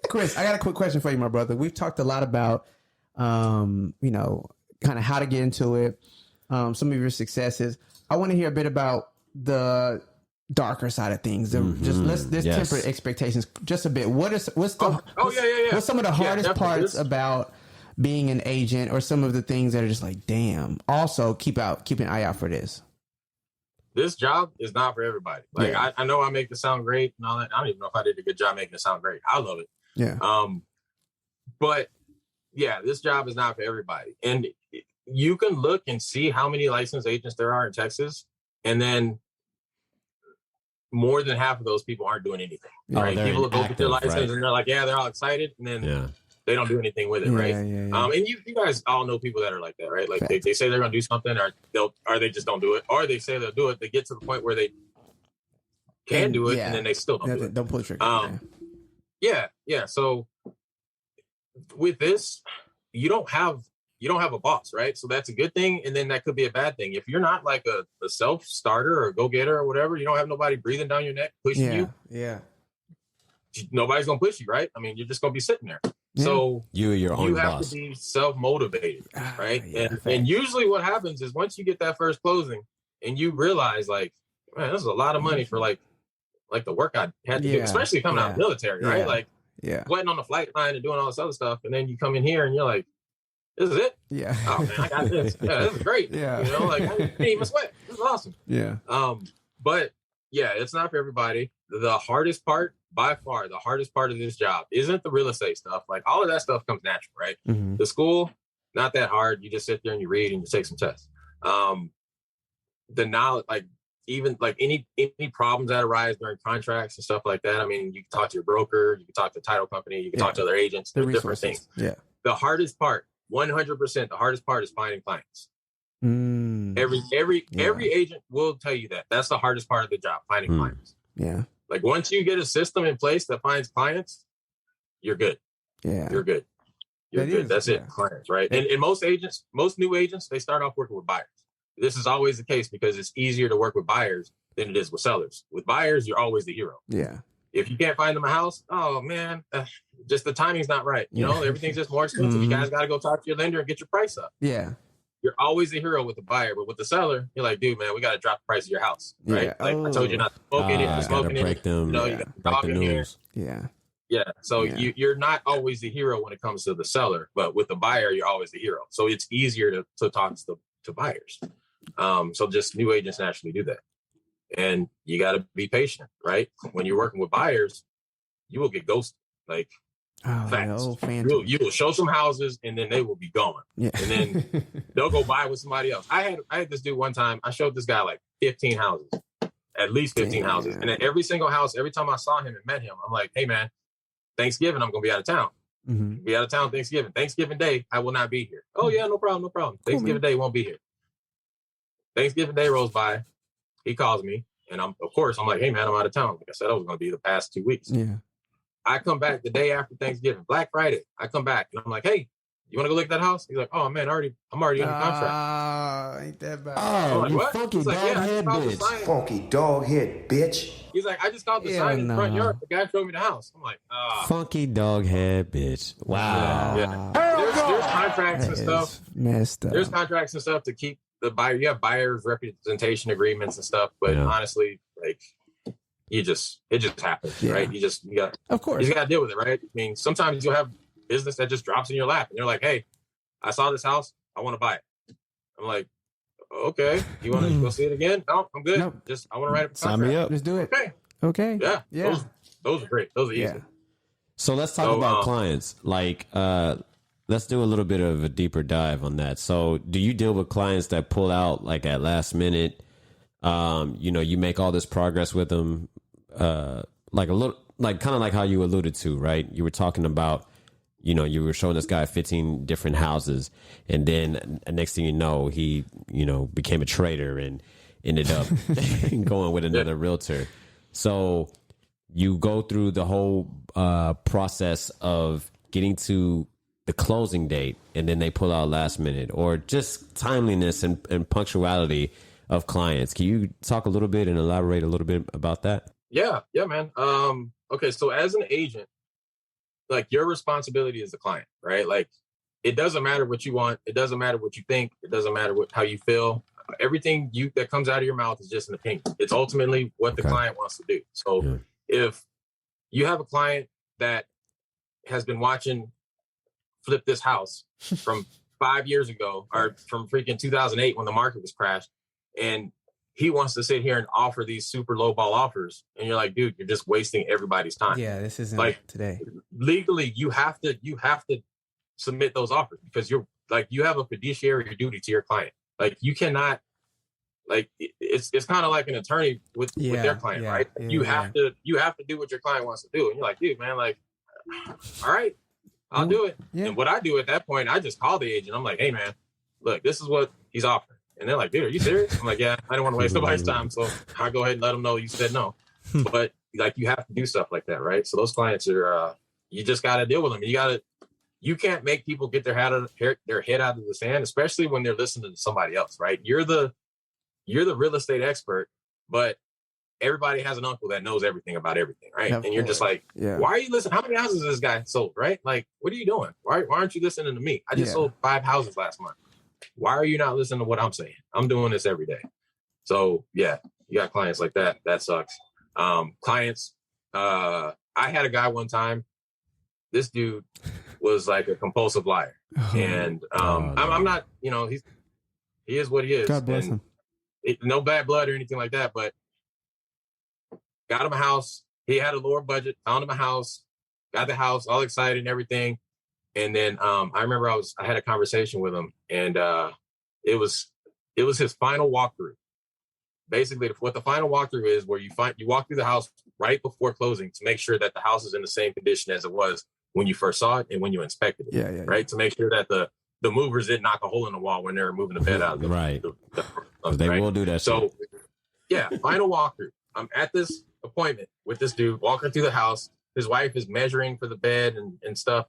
Chris, I got a quick question for you, my brother. We've talked a lot about, kind of how to get into it, some of your successes. I want to hear a bit about the darker side of things. Let's temper expectations just a bit. What's some of the hardest parts about being an agent, or some of the things that are just like, damn. Also, keep an eye out for this. This job is not for everybody. Like I know I make it sound great and all that. I don't even know if I did a good job making it sound great. I love it. Yeah. But yeah, this job is not for everybody. And you can look and see how many licensed agents there are in Texas, and then more than half of those people aren't doing anything. Right? People will go get their license and they're like, they're all excited, and then they don't do anything with it, right? And you guys all know people that are like that, right? Like they say they're gonna do something, or they just don't do it, or they say they'll do it. They get to the point where they can do it, and then they still don't do it. Don't pull the trigger. So with this, you don't have a boss, right? So that's a good thing, and then that could be a bad thing. If you're not like a self-starter or a go-getter or whatever, you don't have nobody breathing down your neck, pushing you. Yeah. Nobody's gonna push you, right? I mean, you're just gonna be sitting there. So you have boss. To be self-motivated, right? And usually what happens is once you get that first closing and you realize like, man, this is a lot of money for like the work I had to do, especially coming out of the military, right? Like sweating on the flight line and doing all this other stuff. And then you come in here and you're like, this is it? Yeah. Oh man, I got this. Yeah, this is great. Yeah. You know, like I didn't even sweat. This is awesome. Yeah. But yeah, it's not for everybody. The hardest part, by far, the hardest part of this job isn't the real estate stuff. Like all of that stuff comes natural, right? Mm-hmm. The school, Not that hard. You just sit there and you read and you take some tests. The knowledge, like even like any problems that arise during contracts and stuff like that. I mean, you can talk to your broker, you can talk to the title company, you can talk to other agents. There's different things. Yeah. The hardest part, 100%, the hardest part is finding clients. Every agent will tell you that. That's the hardest part of the job, finding clients. Yeah. Like once you get a system in place that finds clients, you're good. Yeah. You're good. You're good. That's it. Clients, right? And most new agents, they start off working with buyers. This is always the case because it's easier to work with buyers than it is with sellers. With buyers, you're always the hero. Yeah. If you can't find them a house, oh man, just the timing's not right. You know, everything's just more expensive. You guys got to go talk to your lender and get your price up. Yeah. You're always the hero with the buyer, but with the seller, you're like, dude, man, we got to drop the price of your house, right? Yeah. Like I told you not to smoke in it, you're smoking in it. You know, you got to break talk the in here. news. Yeah. Yeah. So you're not always the hero when it comes to the seller, but with the buyer, you're always the hero. So it's easier to talk to buyers. So just new agents naturally do that. And you got to be patient, right? When you're working with buyers, you will get ghosted. Like, facts. You will show some houses and then they will be gone. Yeah. And then they'll go buy with somebody else. I had this dude one time. I showed this guy like 15 houses, at least 15 houses. And at every single house, every time I saw him and met him, I'm like, hey man, Thanksgiving, I'm going to be out of town. Be out of town Thanksgiving. Thanksgiving Day, I will not be here. Oh yeah, no problem. Thanksgiving Day won't be here. Thanksgiving Day rolls by. He calls me and I'm like, hey man, I'm out of town. Like I said, I was going to be the past 2 weeks. Yeah. I come back the day after Thanksgiving, Black Friday. I come back and I'm like, hey, you want to go look at that house? He's like, oh man, I'm already under contract. Ain't that bad? Oh, like, you what? funky He's like, dog yeah, head bitch. Funky dog head bitch. He's like, I just called the sign in the front yard. The guy showed me the house. I'm like, funky dog head bitch. Wow. Yeah. There's contracts and stuff. Messed up. There's contracts and stuff to keep the buyer. You have buyer's representation agreements and stuff, but honestly, like, it just happens, right? You got, of course, you got to deal with it, right? I mean, sometimes you'll have business that just drops in your lap, and you're like, "Hey, I saw this house, I want to buy it." I'm like, "Okay, you want to go see it again?" No, I'm good. Nope. I want to write a contract. Sign me up. Let's do it. Okay. Yeah. Those are great. Those are easy. So let's talk about clients. Like, let's do a little bit of a deeper dive on that. So, do you deal with clients that pull out like at last minute? You make all this progress with them, like a little, like kind of like how you alluded to, right? You were talking about, you were showing this guy 15 different houses, and then next thing you know, he, became a trader and ended up going with another realtor. So you go through the whole process of getting to the closing date, and then they pull out last minute, or just timeliness and punctuality of clients. Can you talk a little bit and elaborate a little bit about that? Yeah, man. Okay, so as an agent, like your responsibility is the client, right? Like it doesn't matter what you want, it doesn't matter what you think, it doesn't matter how you feel. Everything that comes out of your mouth is just an opinion. It's ultimately what the client wants to do. So if you have a client that has been watching Flip This House from 5 years ago, or from freaking 2008 when the market was crashed, and he wants to sit here and offer these super low ball offers, and you're like, dude, you're just wasting everybody's time. Yeah, this isn't like today. Legally, you have to submit those offers because you have a fiduciary duty to your client. Like you cannot, like it's kind of like an attorney with their client, right? You have to do what your client wants to do, and you're like, dude, man, like, all right, I'll do it. Yeah. And what I do at that point, I just call the agent. I'm like, hey, man, look, this is what he's offering. And they're like, dude, are you serious? I'm like, yeah, I don't want to waste nobody's time. So I'll go ahead and let them know you said no. But like, you have to do stuff like that, right? So those clients are, you just got to deal with them. You can't make people get their head out of the sand, especially when they're listening to somebody else, right? You're the real estate expert, but everybody has an uncle that knows everything about everything, right? And you're just like, why are you listening? How many houses has this guy sold, right? Like, what are you doing? Why aren't you listening to me? I just sold 5 houses last month. Why are you not listening to what I'm saying? I'm doing this every day. So yeah, you got clients like that. That sucks. Clients, I had a guy one time, this dude was like a compulsive liar. And I'm not, he is what he is. God bless him. No bad blood or anything like that, but got him a house. He had a lower budget, found him a house, got the house, all excited and everything. And then I remember I had a conversation with him, and it was his final walkthrough. Basically, what the final walkthrough is, where you walk through the house right before closing to make sure that the house is in the same condition as it was when you first saw it and when you inspected it. Right, to make sure that the movers didn't knock a hole in the wall when they were moving the bed out. Right, they will do that. So, yeah, final walkthrough. I'm at this appointment with this dude, walking through the house. His wife is measuring for the bed and stuff.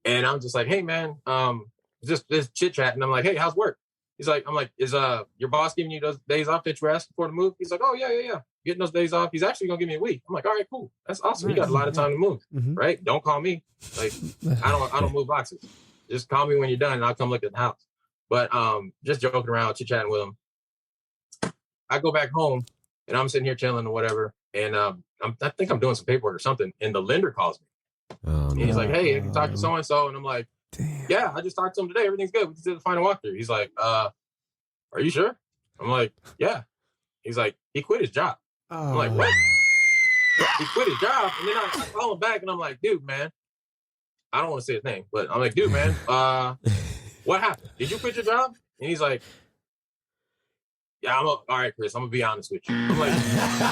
And I'm just like, hey, man, just chit chat. And I'm like, hey, how's work? He's like, I'm like, is your boss giving you those days off that you were asking for to move? He's like, oh, yeah. Getting those days off. He's actually going to give me a week. I'm like, all right, cool. That's awesome. You got a lot of time to move, right? Don't call me. Like, I don't move boxes. Just call me when you're done and I'll come look at the house. But just joking around, chit chatting with him. I go back home and I'm sitting here chilling or whatever. And I think I'm doing some paperwork or something. And the lender calls me. And he's like, hey, have you talked to so-and-so? And I'm like, yeah, I just talked to him today. Everything's good. We just did the final walkthrough. He's like, are you sure? I'm like, yeah. He's like, he quit his job. I'm like, what? He quit his job. And then I call him back and I'm like, dude, man, I don't want to say his name, but I'm like, dude, man, what happened? Did you quit your job? And he's like, yeah, all right, Chris, I'm going to be honest with you. I'm like,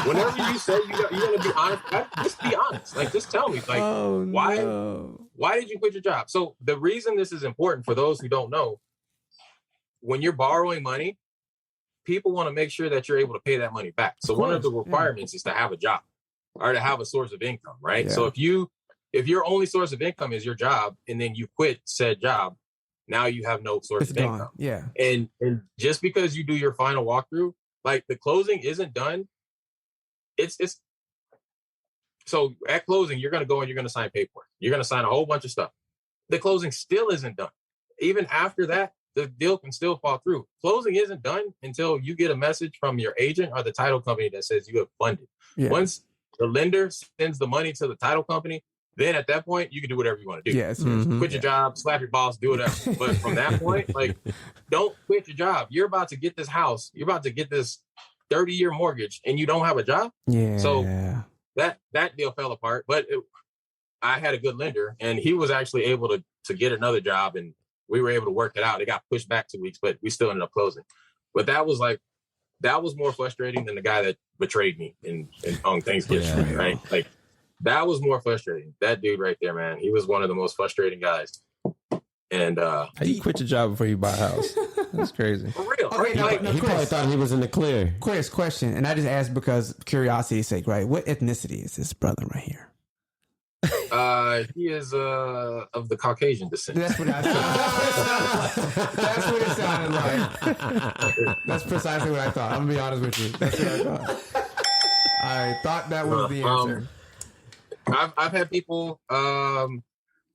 whenever you say you're going to be honest, just be honest. Like, just tell me, like, why did you quit your job? So the reason this is important for those who don't know, when you're borrowing money, people want to make sure that you're able to pay that money back. So one of the requirements is to have a job or to have a source of income, right? Yeah. So if your only source of income is your job and then you quit said job, now you have no source of income. Yeah. And just because you do your final walkthrough, like the closing isn't done. It's so at closing, you're going to go and you're going to sign paperwork. You're going to sign a whole bunch of stuff. The closing still isn't done. Even after that, the deal can still fall through. Closing isn't done until you get a message from your agent or the title company that says you have funded. Yeah. Once the lender sends the money to the title company, then at that point, you can do whatever you want to do. Yes. Quit your job, slap your boss, do whatever. But from that point, like, don't quit your job. You're about to get this house. You're about to get this 30-year mortgage and you don't have a job. Yeah. So that deal fell apart. But I had a good lender and he was actually able to get another job and we were able to work it out. It got pushed back 2 weeks, but we still ended up closing. But that was more frustrating than the guy that betrayed me on Thanksgiving, right? Like, that was more frustrating. That dude right there, man. He was one of the most frustrating guys. And how you quit your job before you buy a house? That's crazy. For real. Okay, right? He probably thought he was in the clear. Chris, question, and I just asked because curiosity's sake, right? What ethnicity is this brother right here? He is of the Caucasian descent. That's what I said. That's what it sounded like. That's precisely what I thought. I'm gonna be honest with you. That's what I thought. I thought that was the answer. I've had people,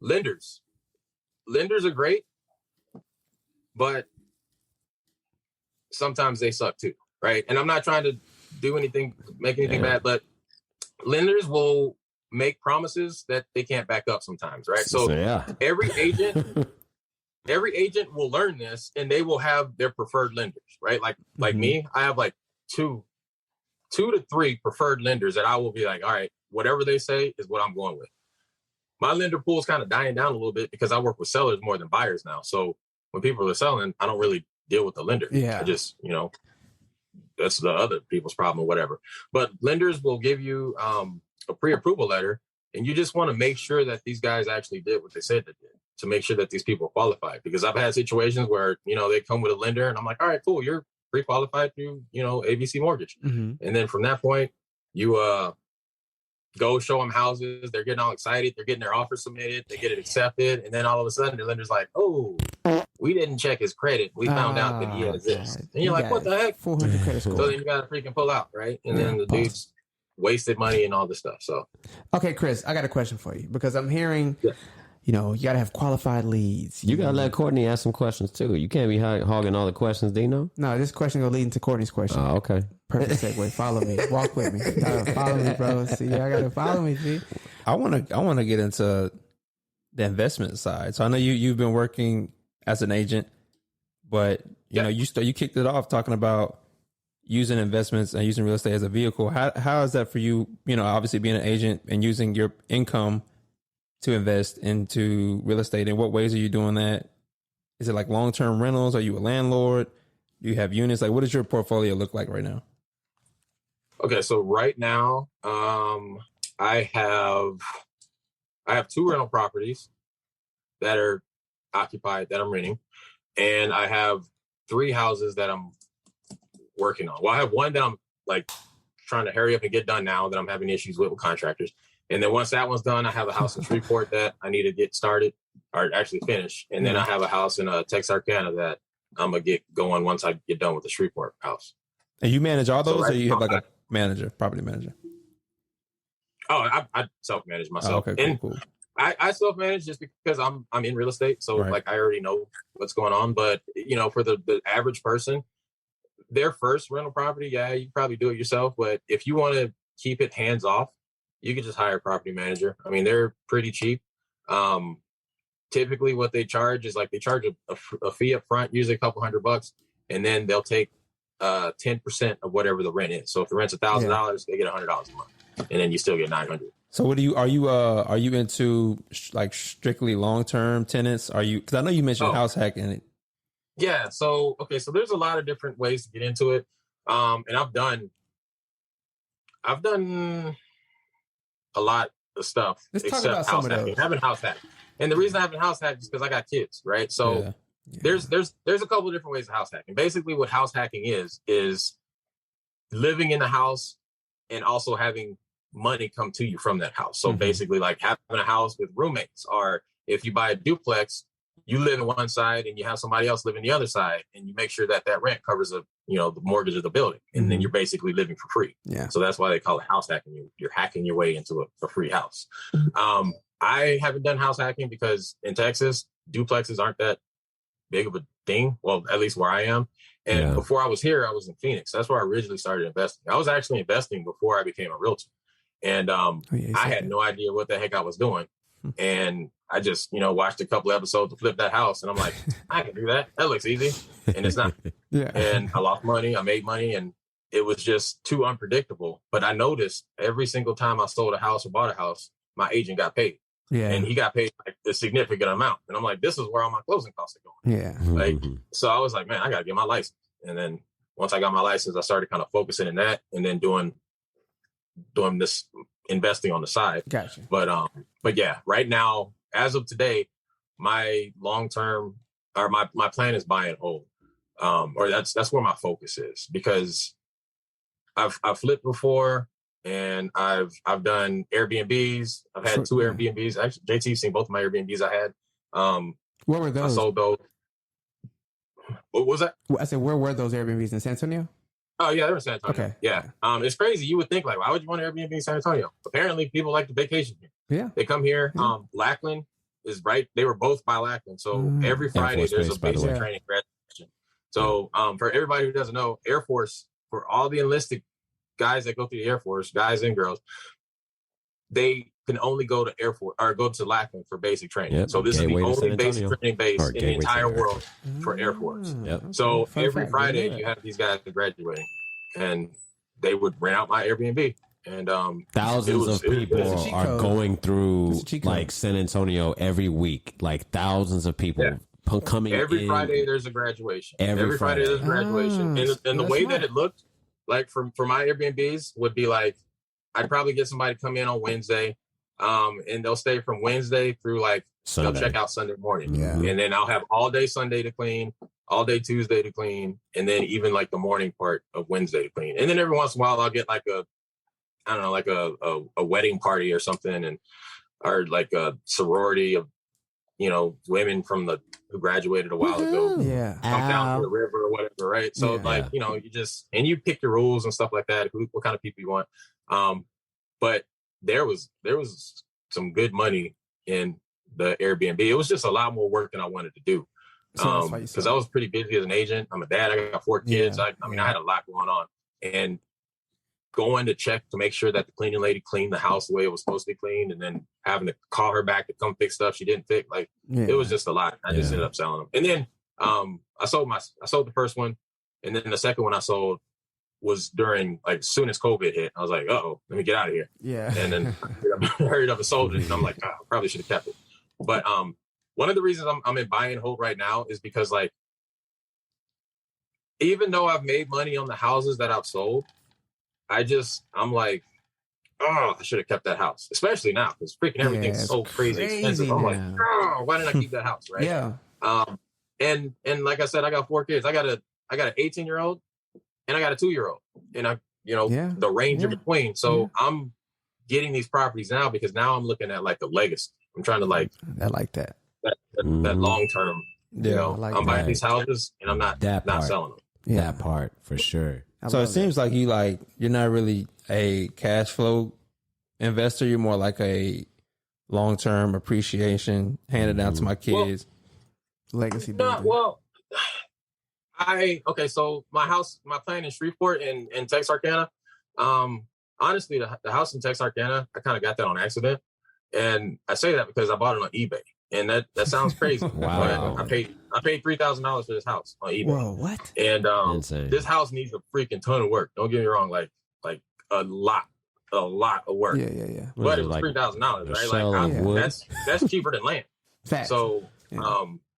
lenders. Lenders are great, but sometimes they suck too, right? And I'm not trying to make anything bad, but lenders will make promises that they can't back up sometimes, right? So every agent will learn this, and they will have their preferred lenders, right? Like me, I have like two to three preferred lenders that I will be like, all right, whatever they say is what I'm going with. My lender pool is kind of dying down a little bit because I work with sellers more than buyers now. So when people are selling, I don't really deal with the lender. Yeah. I just, that's the other people's problem or whatever. But lenders will give you a pre-approval letter, and you just want to make sure that these guys actually did what they said they did to make sure that these people are qualified. Because I've had situations where, they come with a lender and I'm like, all right, cool. You're pre-qualified through, ABC Mortgage. Mm-hmm. And then from that point, you go show them houses. They're getting all excited. They're getting their offer submitted. They get it accepted. And then all of a sudden, the lender's like, oh, we didn't check his credit. We found out that he has this. And you're like, what the heck? 400 credit score. So then you got to freaking pull out, right? And then the dude's wasted money and all this stuff. So, okay, Chris, I got a question for you because I'm hearing, you got to have qualified leads. You got to let Courtney ask some questions too. You can't be hogging all the questions, Dino. No, this question will lead into Courtney's question. Oh, okay. Perfect segue. Follow me. Walk with me. Follow me, bro. See, I got to follow me. See, I want to get into the investment side. So I know you've been working as an agent, but you kicked it off talking about using investments and using real estate as a vehicle. How is that for you? Obviously being an agent and using your income to invest into real estate? In what ways are you doing that? Is it like long-term rentals? Are you a landlord? Do you have units? Like, what does your portfolio look like right now? Okay, so right now, I have 2 rental properties that are occupied that I'm renting, and I have 3 houses that I'm working on. Well, I have one that I'm like trying to hurry up and get done now that I'm having issues with contractors. And then once that one's done, I have a house in Shreveport that I need to get started or actually finish. And then I have a house in Texarkana that I'm gonna get going once I get done with the Shreveport house. And you manage all those, So or you have like a manager, property manager? Oh, I self-manage myself. Oh, okay, cool. I self-manage just because I'm in real estate. So Right. like I already know what's going on. But you know, for the average person, their first rental property, yeah, you probably do it yourself. But if you want to keep it hands off, you can just hire a property manager. I mean, they're pretty cheap. Typically what they charge is like they charge a fee up front, usually a couple $100, and then they'll take 10% of whatever the rent is. So if the rent's $1,000, they get $100 a month, and then you still get $900. So what are you into like strictly long-term tenants? Are you, because I know you mentioned house hacking. Yeah. So, okay. So there's a lot of different ways to get into it. And I've done a lot of stuff. Let's talk about some of those. I haven't house hacked. And the reason I haven't house hacked is because I got kids, right? So there's a couple of different ways of house hacking. Basically what house hacking is living in the house and also having money come to you from that house. So basically like having a house with roommates, or if you buy a duplex, you live in one side and you have somebody else live in the other side, and you make sure that rent covers the mortgage of the building. And then you're basically living for free. Yeah. So that's why they call it house hacking. You're hacking your way into a free house. I haven't done house hacking because in Texas, duplexes aren't that big of a thing. Well, at least where I am. And before I was here, I was in Phoenix. That's where I originally started investing. I was actually investing before I became a realtor. And I had no idea what the heck I was doing. And I just, watched a couple episodes to flip that house. And I'm like, I can do that. That looks easy. And it's not. And I lost money. I made money. And it was just too unpredictable. But I noticed every single time I sold a house or bought a house, my agent got paid. Yeah. And he got paid like a significant amount. And I'm like, this is where all my closing costs are going. Yeah. Like, so I was like, man, I got to get my license. And then once I got my license, I started kind of focusing in that and then doing this investing on the side. Gotcha. But yeah, right now, as of today, my long-term or my plan is buy and hold. Or that's where my focus is, because I've flipped before. And I've done Airbnbs. I've had 2 Airbnbs. Actually, JT's seen both of my Airbnbs I had. Where were those? I sold those. What was that? I said, where were those Airbnbs, in San Antonio? Oh yeah, they were in San Antonio. Okay. Yeah. It's crazy. You would think like, why would you want an Airbnb in San Antonio? Apparently, people like to vacation here. Yeah. They come here. Lackland is right. They were both by Lackland. So every Friday there's a basic training graduation. So for everybody who doesn't know, Air Force, for all the enlisted guys that go through the Air Force, guys and girls, they can only go to Air Force or go to Lackland for basic training. Yep. So this is the only basic training base in the entire world for Air Force. Yep. So every Friday you have these guys graduating, and they would rent out my Airbnb. And thousands of people are going through like San Antonio every week. Like thousands of people coming every in. Friday. There's a graduation. Every Friday there's a graduation, and the way that it looked. Like for my Airbnbs would be like, I'd probably get somebody to come in on Wednesday, and they'll stay from Wednesday through like Sunday. They'll check out Sunday morning, and then I'll have all day Sunday to clean, all day Tuesday to clean, and then even like the morning part of Wednesday to clean. And then every once in a while I'll get like a wedding party or something, or like a sorority of women who graduated a while ago, come down to the river or whatever, right? So you pick your rules and stuff like that, what kind of people you want. But there was some good money in the Airbnb. It was just a lot more work than I wanted to do. Because I was pretty busy as an agent. I'm a dad. I got 4 kids. I had a lot going on, and going to check to make sure that the cleaning lady cleaned the house the way it was supposed to be cleaned, and then having to call her back to come fix stuff she didn't fix. Like it was just a lot. I just ended up selling them. And then I sold the first one, and then the second one I sold was during like as soon as COVID hit. I was like, oh, let me get out of here. Yeah. And then I hurried up and sold it. And I'm like, oh, I probably should have kept it. But one of the reasons I'm in buy and hold right now is because like, even though I've made money on the houses that I've sold, I'm like, oh, I should have kept that house, especially now because freaking everything's so crazy expensive. I'm like, oh, why didn't I keep that house? Right. Yeah. And like I said, I got 4 kids. I got an 18-year-old and I got a 2-year-old, and the range in between. So I'm getting these properties now because now I'm looking at like the legacy. I'm trying to like, I like that. That long term. Yeah, I'm buying these houses and I'm not selling them. Yeah. That part for sure. So it seems like you're not really a cash flow investor. You're more like a long term appreciation, hand it down to my kids. Legacy building. So my plan in Shreveport in Texarkana, honestly, the house in Texarkana, I kind of got that on accident. And I say that because I bought it on eBay. And that sounds crazy. Wow. But I paid $3,000 for this house on eBay. Whoa, what? And Insane. this house needs a freaking ton of work. Don't get me wrong, like a lot of work. Yeah. But it was $3,000, right? Like that's cheaper than land. Facts. So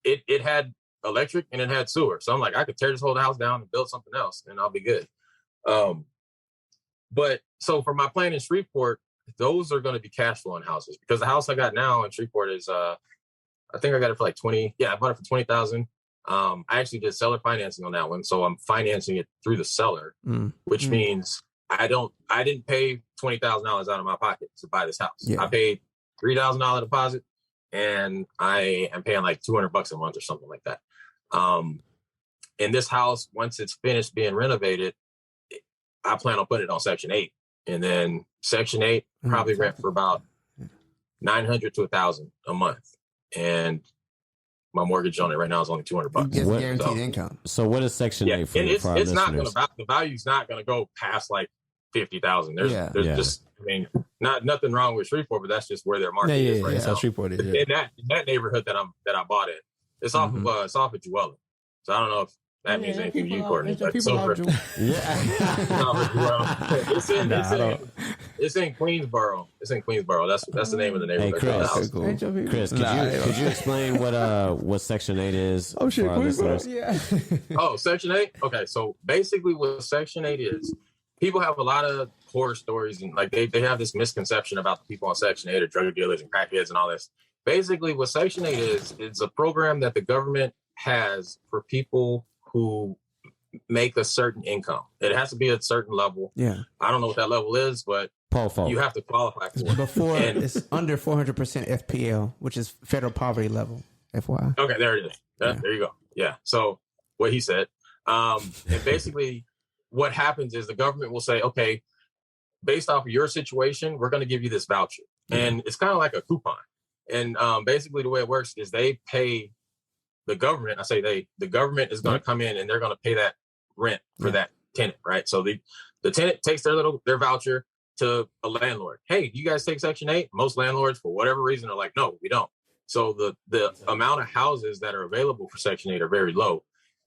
it had electric and it had sewer. So I'm like, I could tear this whole house down and build something else, and I'll be good. But so for my plan in Shreveport, those are going to be cash flowing houses because the house I got now in Shreveport is I think I got it for like 20. Yeah, I bought it for 20,000. I actually did seller financing on that one, so I'm financing it through the seller, which means I didn't pay $20,000 out of my pocket to buy this house. Yeah. I paid $3,000 deposit, and I am paying like $200 a month or something like that. In this house, once it's finished being renovated, I plan on putting it on Section 8, and then Section 8 probably rent for about $900 to $1,000 a month. And my mortgage on it right now is only $200. It's guaranteed income. So what is Section 8 for? It's not going to, the value's not going to go past like 50,000. There's just, I mean, nothing wrong with Shreveport, but that's just where their market is right now. That's Shreveport is. Yeah. In that neighborhood that I bought in, it's off of Jewelin. So I don't know if that means anything to you, Courtney. But it's in Queensboro. It's in Queensboro. That's the name of the neighborhood. Hey, Chris, could you explain what Section 8 is? Oh shit, Queensboro. Oh, Section 8. Okay, so basically, what Section 8 is, people have a lot of horror stories, and like they have this misconception about the people on Section 8 are drug dealers and crackheads and all this. Basically, what Section 8 is, it's a program that the government has for people who make a certain income. It has to be a certain level. Yeah. I don't know what that level is, but you have to qualify for it. Before it's under 400% FPL, which is federal poverty level. FYI. Okay, there it is. There you go. Yeah. So what he said. And basically what happens is the government will say, okay, based off of your situation, we're going to give you this voucher. And it's kind of like a coupon. And basically the way it works is they pay the government. I say the government is going to come in and they're going to pay that rent for that tenant, right? So the tenant takes their voucher to a landlord. Hey, do you guys take Section 8? Most landlords, for whatever reason, are like, no, we don't. So the amount of houses that are available for Section 8 are very low.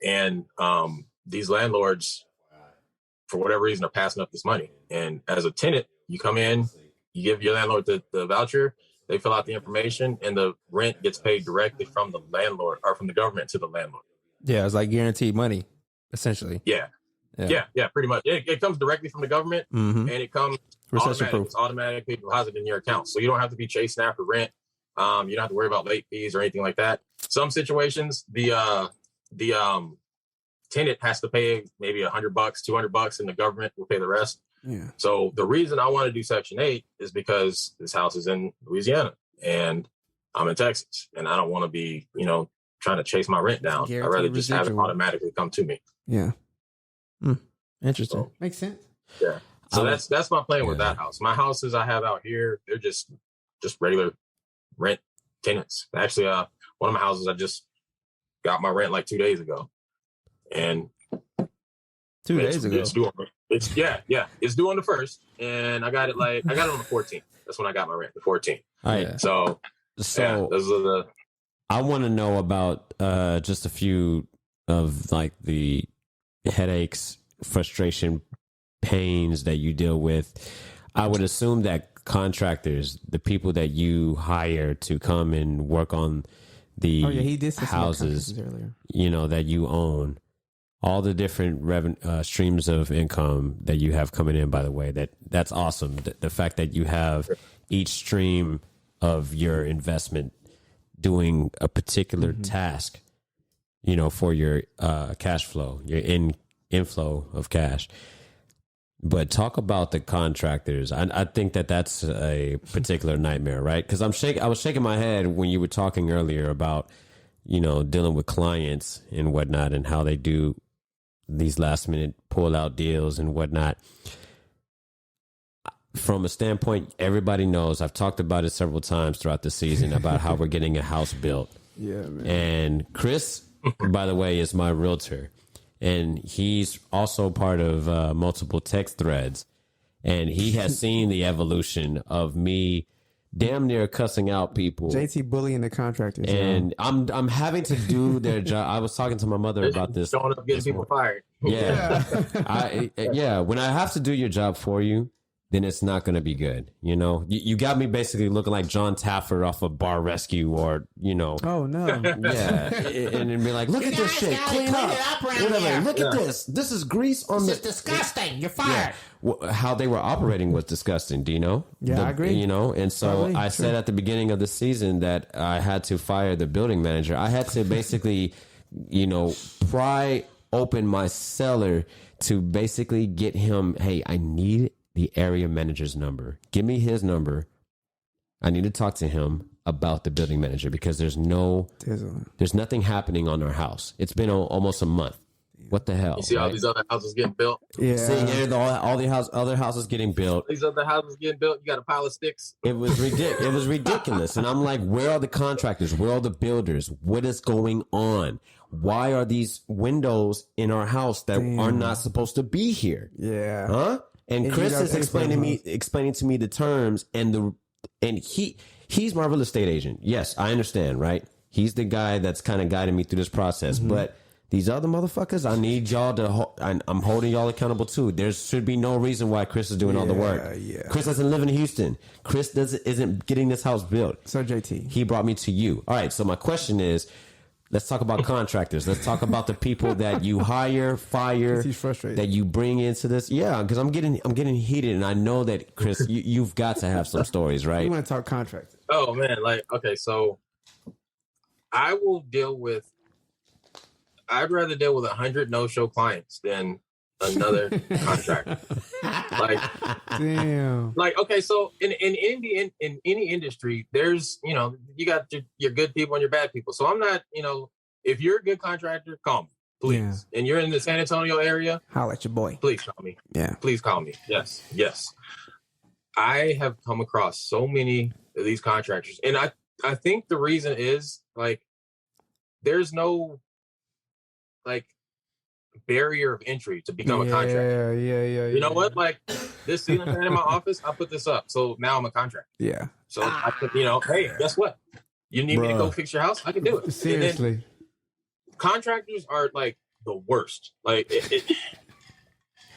And these landlords, for whatever reason, are passing up this money. And as a tenant, you come in, you give your landlord the voucher, they fill out the information, and the rent gets paid directly from the landlord or from the government to the landlord. Yeah, it's like guaranteed money, essentially. Yeah, pretty much. It comes directly from the government, and it comes automatic. It's automatically deposited in your account. So you don't have to be chasing after rent. You don't have to worry about late fees or anything like that. Some situations, the tenant has to pay maybe $100, $200, and the government will pay the rest. Yeah. So the reason I want to do Section 8 is because this house is in Louisiana and I'm in Texas, and I don't want to be, trying to chase my rent down. I'd rather just have it automatically come to me. Yeah. Interesting. So, makes sense. Yeah. So that's my plan with that house. My houses I have out here, they're just regular rent tenants. Actually, one of my houses I just got my rent like 2 days ago, and 2 days ago. It's due on the 1st, and I got it on the 14th. That's when I got my rent, the 14th. All right. So those are the. I want to know about just a few of like the headaches, frustration pains that you deal with. I would assume that contractors, the people that you hire to come and work on the he did say houses, earlier. you know, that you own, all the different streams of income that you have coming in, by the way, that's awesome. The fact that you have each stream of your investment doing a particular task, you know, for your cash flow, your inflow of cash. But talk about the contractors. I think that's a particular nightmare, right? Because I was shaking my head when you were talking earlier about, you know, dealing with clients and whatnot and how they do these last minute pull out deals and whatnot. From a standpoint, everybody knows, I've talked about it several times throughout the season about how we're getting a house built. Yeah, man. And Chris, by the way, is my realtor. And he's also part of multiple text threads. And he has seen the evolution of me damn near cussing out people. JT bullying the contractors. And I'm having to do their job. I was talking to my mother about this. Showing up getting people fired. Yeah. When I have to do your job for you, then it's not going to be good. You know, you got me basically looking like John Taffer off of Bar Rescue, or, you know. Oh, no. Yeah. And be like, look at this shit. Clean up. Whatever. Look at this. This is grease on This is disgusting. You're fired. Yeah. How they were operating was disgusting, Dino. Yeah, I agree. You know, and so Totally, I said at the beginning of the season that I had to fire the building manager. I had to basically, you know, pry open my cellar to basically get him, hey, I need the area manager's number. Give me his number. I need to talk to him about the building manager because there's nothing happening on our house. It's been almost a month. What the hell? You see all these other houses getting built? Yeah. Seeing all the other houses getting built. These other houses getting built, you got a pile of sticks. It was ridiculous. It was ridiculous. And I'm like, where are the contractors? Where are the builders? What is going on? Why are these windows in our house that are not supposed to be here? Yeah. Huh? And Chris is explaining to me the terms and he's my real estate agent. Yes, I understand, right? He's the guy that's kind of guiding me through this process. But these other motherfuckers, I need y'all to. I'm holding y'all accountable too. There should be no reason why Chris is doing all the work. Yeah. Chris doesn't live in Houston. Chris isn't getting this house built. So JT, He brought me to you. All right. So my question is, let's talk about contractors. Let's talk about the people that you hire, fire, he's frustrated. that you bring into this. Yeah, because I'm getting heated, and I know that Chris, you've got to have some stories, right? we want to talk contractors. Oh man, okay, so I will deal with. I'd rather deal with 100 no-show clients than another contractor. Damn. Okay, so in any industry, there's, you know, you got your good people and your bad people. So I'm not, you know, if you're a good contractor, call me, please. And you're in the San Antonio area, holla at your boy. please call me. Yeah. Please call me. Yes. I have come across so many of these contractors, and I think the reason is there's no barrier of entry to become a contractor. Yeah. You know what? This ceiling fan in my office, I put this up. So now I'm a contractor. Yeah. So I could, you know, hey, guess what? You need me to go fix your house? I can do it. Seriously. And then contractors are the worst.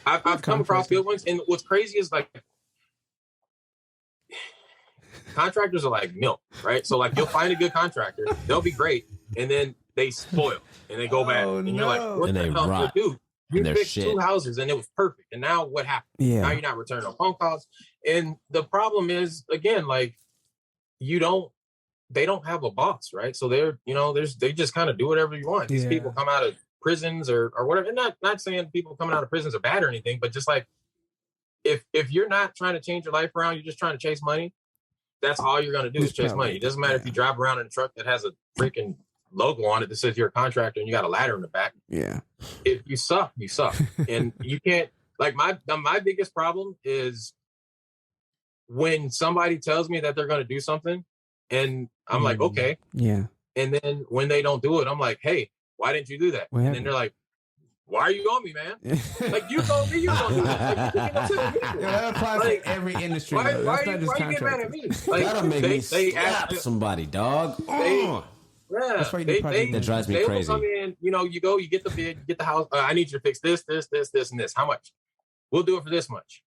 I've come across good ones. And what's crazy is contractors are like milk, right? So you'll find a good contractor, they'll be great, and then they spoil and they go bad. And you're like, what And the they hell rot. did you do? You they're fixed shit. 2 houses and it was perfect. And now what happened? Yeah. Now you're not returning no phone calls. And the problem is, again, they don't have a boss, right? So they just kind of do whatever you want. These people come out of prisons or whatever. And not saying people coming out of prisons are bad or anything, but just if you're not trying to change your life around, you're just trying to chase money. That's all you're going to do is chase money. It doesn't matter if you drive around in a truck that has a freaking logo on it that says you're a contractor and you got a ladder in the back. Yeah. If you suck, you suck. And you can't, my biggest problem is when somebody tells me that they're going to do something and I'm like, okay. Yeah. And then when they don't do it, I'm like, hey, why didn't you do that? And then they're like, why are you on me, man? You told me you don't do that. That applies to every industry. Why That's you not just get mad at contractors. me? That'll make me slap somebody, dog. That's why you need project that drives me they crazy. will come in, you get the bid, you get the house. I need you to fix this, and this. How much? we'll do it for this much.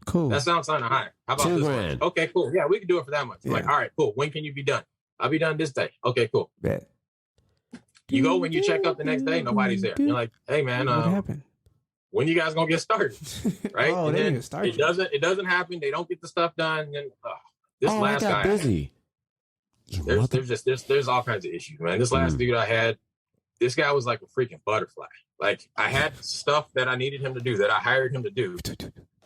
Cool. That sounds kind of high. How about $2,000. this much? Okay, cool. Yeah, we can do it for that much. I'm like, all right, cool. When can you be done? I'll be done this day. Okay, cool. Bet. You go when you check up the next day, nobody's there. You're like, hey man, What happened? when you guys gonna get started? Right? Oh, And they then didn't start it yet. doesn't happen. They don't get the stuff done. And then this I last got guy, busy. there's all kinds of issues, man. This last dude I had, this guy was like a freaking butterfly. Like I had stuff that I needed him to do that I hired him to do.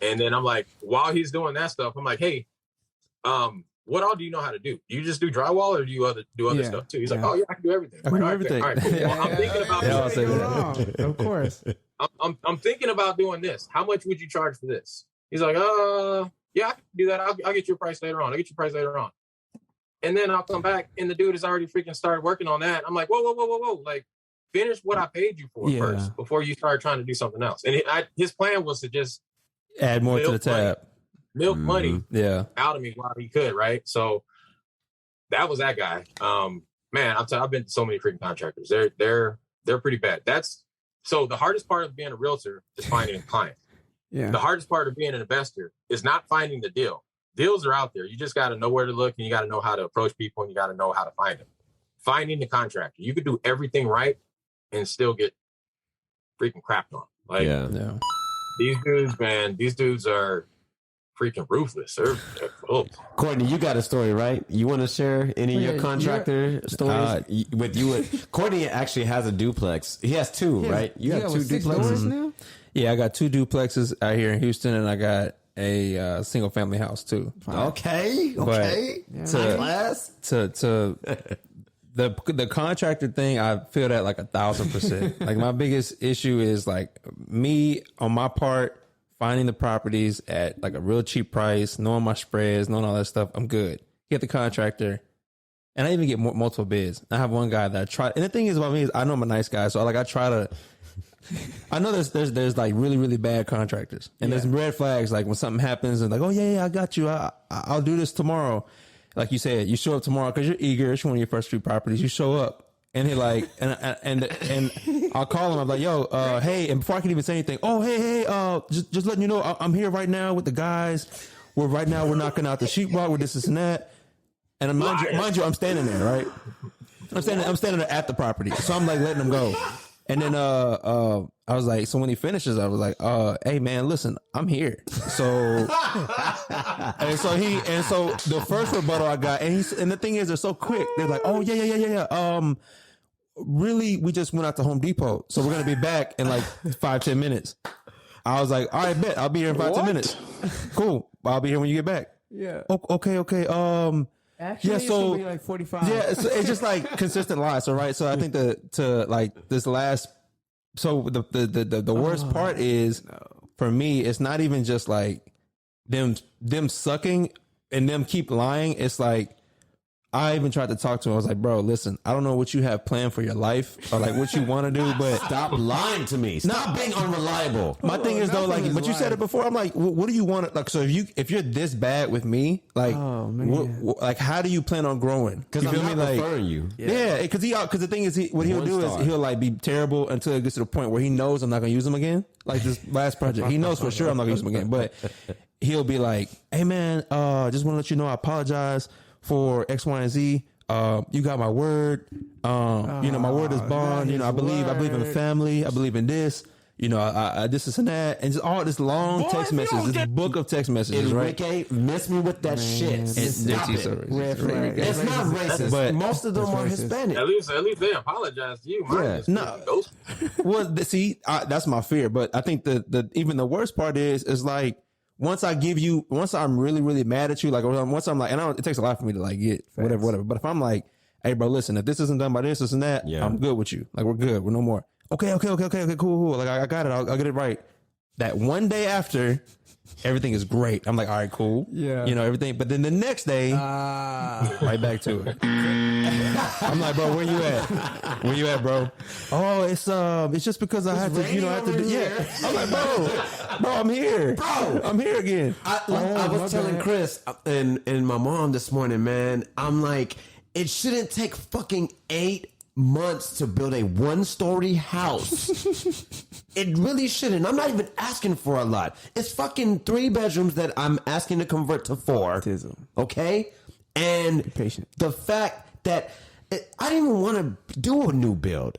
And then I'm like, while he's doing that stuff, I'm like, hey, what all do you know how to do? Do you just do drywall or do you do other stuff too? He's like, oh yeah, I can do everything. I can do everything. All right, cool. Well, I'm thinking about I'll say that. Of course. I'm thinking about doing this. How much would you charge for this? He's like, yeah, I can do that. I'll get you a price later on. I'll get you a price later on. And then I'll come back and the dude has already freaking started working on that. I'm like, whoa. Like, finish what I paid you for first before you start trying to do something else. And his plan was to just Add more to the tab. Milk money out of me while he could, right? So that was that guy. Man, I've been to so many freaking contractors. They're pretty bad. So the hardest part of being a realtor is finding a client. Yeah. The hardest part of being an investor is not finding the deal. Deals are out there. You just got to know where to look and you got to know how to approach people and you got to know how to find them. Finding the contractor. You could do everything right and still get freaking crapped on. Like these dudes, man, these dudes are freaking ruthless. They're Courtney, you got a story, right? You want to share any of your contractor stories with you? Courtney actually has a duplex. He has two, right? You have two duplexes now? Yeah, I got 2 duplexes out here in Houston, and I got a single family house too. Okay. Class. To the contractor thing, I feel that like 1,000%. Like my biggest issue is like me on my part finding the properties at like a real cheap price, knowing my spreads, knowing all that stuff. I'm good. Get the contractor, and I even get multiple bids. I have one guy that I try, and the thing is about me is I know I'm a nice guy, so I try to. I know there's like really bad contractors, and there's red flags. Like when something happens, and like, oh yeah, I got you. I'll do this tomorrow. Like you said, you show up tomorrow because you're eager. It's one of your first 3 properties. You show up, and he like, and I'll call him. I'm like, yo, hey, and before I can even say anything, oh hey, just letting you know, I'm here right now with the guys. We're knocking out the sheetrock with this and that. And mind you, I'm standing there, right? I'm standing there at the property, so I'm like letting him go. And then I was like, so when he finishes, I was like, hey man, listen, I'm here. So and so the first rebuttal I got, and the thing is, they're so quick. They're like, oh yeah. Really, we just went out to Home Depot, so we're gonna be back in like 5-10 minutes. I was like, all right, bet I'll be here in 5-10 minutes. Cool, I'll be here when you get back. Yeah. Okay. Actually, Yeah, so it's be like 45. yeah, so it's just like consistent lies. So right, so I think to like this last. So the worst part is for me, it's not even just like them sucking and them keep lying. It's like I even tried to talk to him. I was like, bro, listen, I don't know what you have planned for your life or like what you want to do, but Stop lying to me. Stop being unreliable. my thing is though, like, but you said it before. I'm like, what do you want? Like, so if you're this bad with me, like, like, how do you plan on growing? Because I'm not preferring you. Yeah, because the thing is, what he'll do is he'll like be terrible until it gets to the point where he knows I'm not gonna use him again. Like this last project, he knows for sure I'm not gonna use him again. But he'll be like, hey man, just want to let you know I apologize for X, Y, and Z. You got my word. My word is bond. I believe in family. I believe in this. I this and that, and just all this long text messages, this book of text messages, right? Enrique, miss me with that shit. Stop it. It's not racist, but most of them are Hispanic. At least they apologize to you. Well, see, that's my fear. But I think the even the worst part is like, once I'm really, really mad at you, like once I'm like, and it takes a lot for me to like get whatever. But if I'm like, hey bro, listen, if this isn't done by this and that, I'm good with you. Like we're good. We're no more. Okay, cool. Like I got it. I'll get it right. That one day after, everything is great. I'm like, all right, cool. Yeah. Everything. But then the next day, right back to it. I'm like, bro, where you at? Where you at, bro? Oh, it's just because I have to, I have to do. Yeah. I'm like, bro, I'm here. Bro, I'm here again. I was telling Chris and my mom this morning, man, I'm like, it shouldn't take fucking 8 months to build a 1-story house. It really shouldn't. I'm not even asking for a lot. It's fucking 3 bedrooms that I'm asking to convert to 4. Autism. Okay? And Be patient. the fact that I didn't even want to do a new build.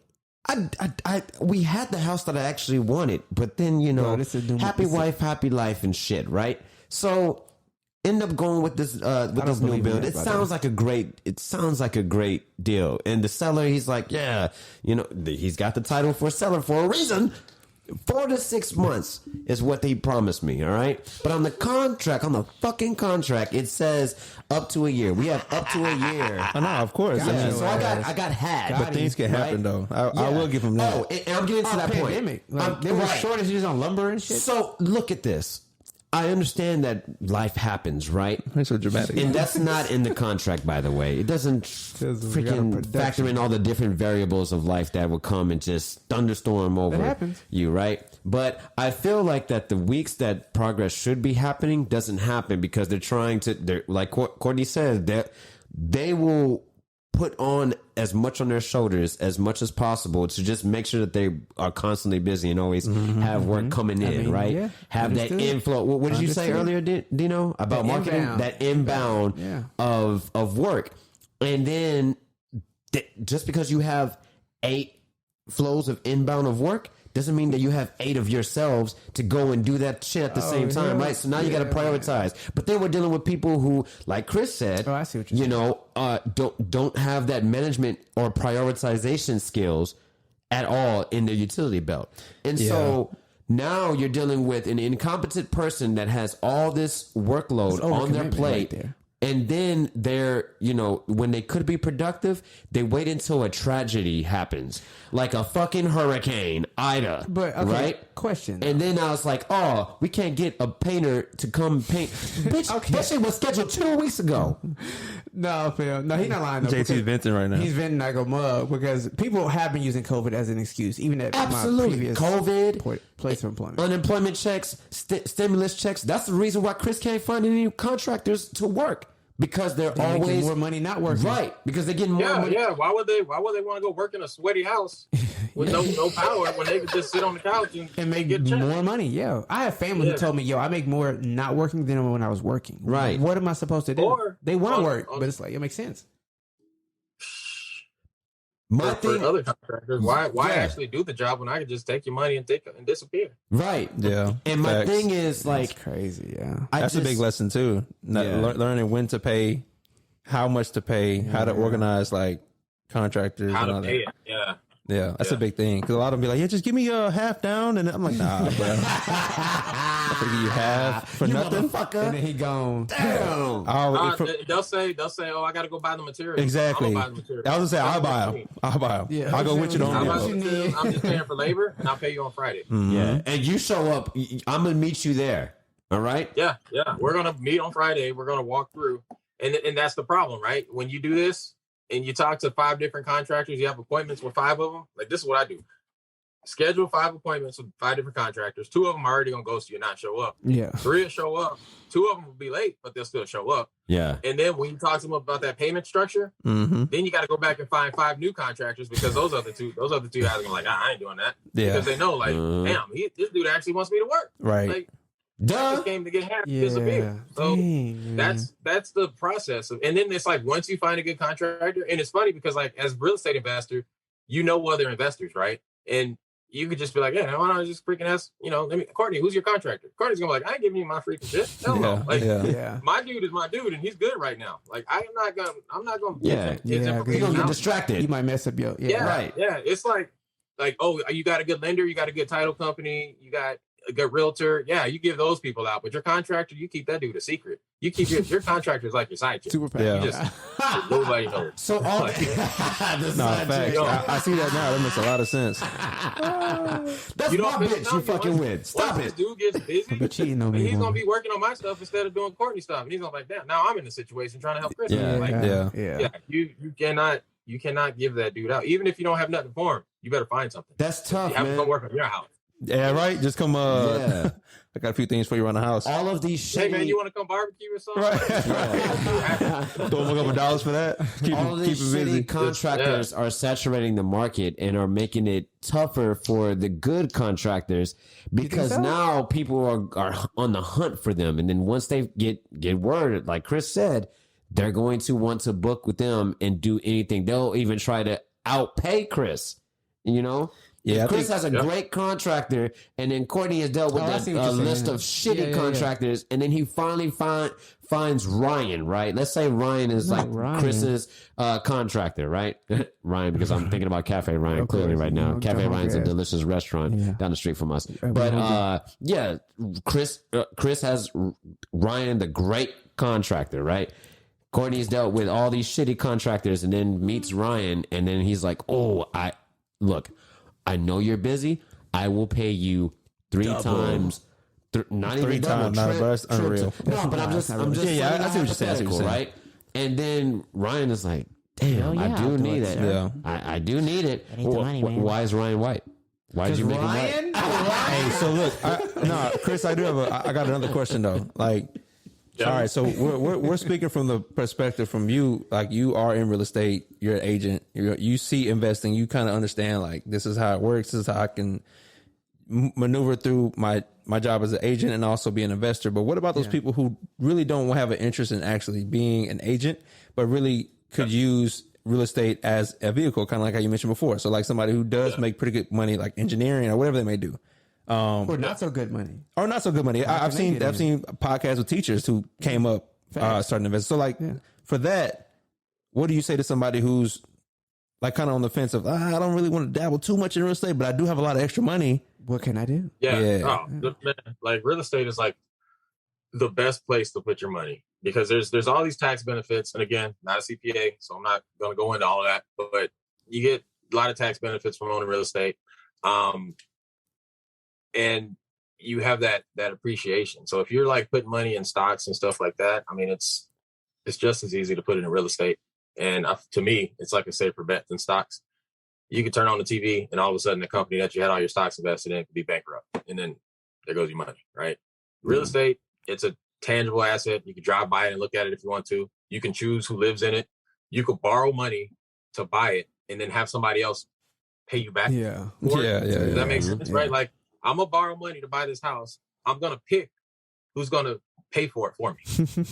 We had the house that I actually wanted, but then, you know, happy wife, happy life and shit, right? So end up going with this new build. It sounds like a great deal. And the seller, he's like, yeah, you know, he's got the title for seller for a reason. 4 to 6 months is what they promised me, all right? But on the fucking contract, it says up to a year. We have up to a year. I know, of course. So I got had. But things can happen, though. I will give him that. Oh, and I'm getting to that pandemic. point. There were shortages on lumber and shit. So look at this. I understand that life happens, right? That's so dramatic. And that's not in the contract, by the way. It doesn't freaking factor in all the different variables of life that will come and just thunderstorm over you, right? But I feel like that the weeks that progress should be happening doesn't happen because they're trying to, like Courtney said, that they will put on as much on their shoulders as much as possible to just make sure that they are constantly busy and always have work coming in, right? Yeah, have that inflow. What did you say earlier, Dino, about marketing? That inbound of work. And then just because you have 8 flows of inbound of work doesn't mean that you have 8 of yourselves to go and do that shit at the same time, right? So now you got to prioritize. But then we're dealing with people who, like Chris said, I see what you're saying. don't have that management or prioritization skills at all in their utility belt. And so now you're dealing with an incompetent person that has all this workload on their plate. Right there. And then they're, you know, when they could be productive, they wait until a tragedy happens, like a fucking hurricane, Ida. But okay, right? Question. And then I was like, oh, we can't get a painter to come paint. Bitch, that shit was scheduled 2 weeks ago. No, Phil. No, he's not lying. Though, JT's venting right now. He's venting like a mug because people have been using COVID as an excuse, even at absolutely my previous COVID, place of employment, unemployment checks, stimulus checks. That's the reason why Chris can't find any contractors to work. Because they're always more money not working, right? Because they're getting more money. Yeah. Why would they want to go work in a sweaty house with no power when they could just sit on the couch and make get more money? Yeah, I have family who told me, "Yo, I make more not working than when I was working." Right? What am I supposed to do? Or, they want to work, but it's like it makes sense. For other contractors, why actually do the job when I could just take your money and disappear? Right. Yeah. And my thing is like that's crazy. Yeah. That's a big lesson too. Learning when to pay, how much to pay, how to organize like contractors. How and to all pay that. it. Yeah. Yeah, that's a big thing. Because a lot of them be like, yeah, just give me a half down. And I'm like, nah, bro. I give you half for nothing. And then he gone. Damn. They'll say, oh, I got to go buy the material. Exactly. Buy the material. I was going to say, I'll buy them. Yeah. I'll go with you on it. I'm just paying for labor, and I'll pay you on Friday. Mm-hmm. Yeah. And you show up, I'm going to meet you there. All right? Yeah. We're going to meet on Friday. We're going to walk through. And that's the problem, right? When you do this, and you talk to 5 different contractors, you have appointments with 5 of them. Like, this is what I do. Schedule 5 appointments with 5 different contractors. 2 of them are already going to ghost you and not show up. Yeah. 3 will show up. 2 of them will be late, but they'll still show up. Yeah. And then when you talk to them about that payment structure, then you got to go back and find 5 new contractors because those other two guys are going to be like, I ain't doing that. Yeah. Because they know, like, damn, this dude actually wants me to work. Right. Like, duh. This game to get happy disappear. So that's the process of, and then it's like once you find a good contractor, and it's funny because like as a real estate investor, you know other investors, right? And you could just be like, yeah, why don't I just freaking ask, Courtney, who's your contractor? Courtney's gonna be like, I ain't giving you my freaking shit. Hell no. Like my dude is my dude, and he's good right now. Like I'm not gonna you're gonna get distracted. You might mess up your right. Yeah. It's like, oh, you got a good lender, you got a good title company, you got a good realtor, you give those people out, but your contractor, you keep that dude a secret. You keep your contractors like your side chick. Super you just nobody knows. So all I see that now. That makes a lot of sense. That's my bitch. You fucking win. Stop it. This dude gets busy. But he's gonna be working on my stuff instead of doing Courtney stuff, and he's gonna be like, damn. Now I'm in a situation trying to help Chris. You cannot give that dude out, even if you don't have nothing for him. You better find something. That's tough, you have man. to go work on your house. Yeah, right. Just come. Yeah. I got a few things for you around the house. All of these shitty, Hey man, you want to come barbecue or something? Right. Throw them a couple dollars for that. all of these it busy. shitty contractors are saturating the market and are making it tougher for the good contractors because so? now people are on the hunt for them. And then once they get word, like Chris said, they're going to want to book with them and do anything. They'll even try to outpay Chris, you know? Yeah, Chris has a great contractor, and then Courtney has dealt with a list of shitty contractors, and then he finally finds Ryan, right? Let's say Ryan is like Ryan. Chris's contractor, right? Ryan, because I'm thinking about Cafe Ryan clearly right now. Cafe Ryan's a delicious restaurant down the street from us. But Chris has Ryan, the great contractor, right? Courtney's dealt with all these shitty contractors, and then meets Ryan, and then he's like, I know you're busy. I will pay you three times. Not Three even times, double. not that's unreal. No, but I'm just I see what you're saying. right? And then Ryan is like, damn, I do need it. Yeah. I do need it. I need the money, man. Why is Ryan white? Why did you make him white? Hey, so look, Chris, I got another question though. Like, all right, so we're speaking from the perspective from you, like you are in real estate, you're an agent, you see investing, you kind of understand like this is how it works, this is how I can maneuver through my job as an agent and also be an investor. But what about those people who really don't have an interest in actually being an agent, but really could use real estate as a vehicle, kind of like how you mentioned before? So like somebody who does make pretty good money, like engineering or whatever they may do. Or not so good money. Or not so good money. I've seen podcasts with teachers who came up starting to invest. So like for that, what do you say to somebody who's like kind of on the fence of I don't really want to dabble too much in real estate, but I do have a lot of extra money. What can I do? Like real estate is like the best place to put your money because there's all these tax benefits, and again, not a CPA, so I'm not going to go into all of that, but you get a lot of tax benefits from owning real estate. And you have that appreciation. So if you're like putting money in stocks and stuff like that, I mean, it's just as easy to put it in real estate. And to me, it's like a safer bet than stocks. You could turn on the TV and all of a sudden the company that you had all your stocks invested in could be bankrupt. And then there goes your money, right? Real estate, it's a tangible asset. You can drive by it and look at it if you want to. You can choose who lives in it. You could borrow money to buy it and then have somebody else pay you back. Yeah. Does that make sense, right? Like, I'm going to borrow money to buy this house. I'm going to pick who's going to pay for it for me.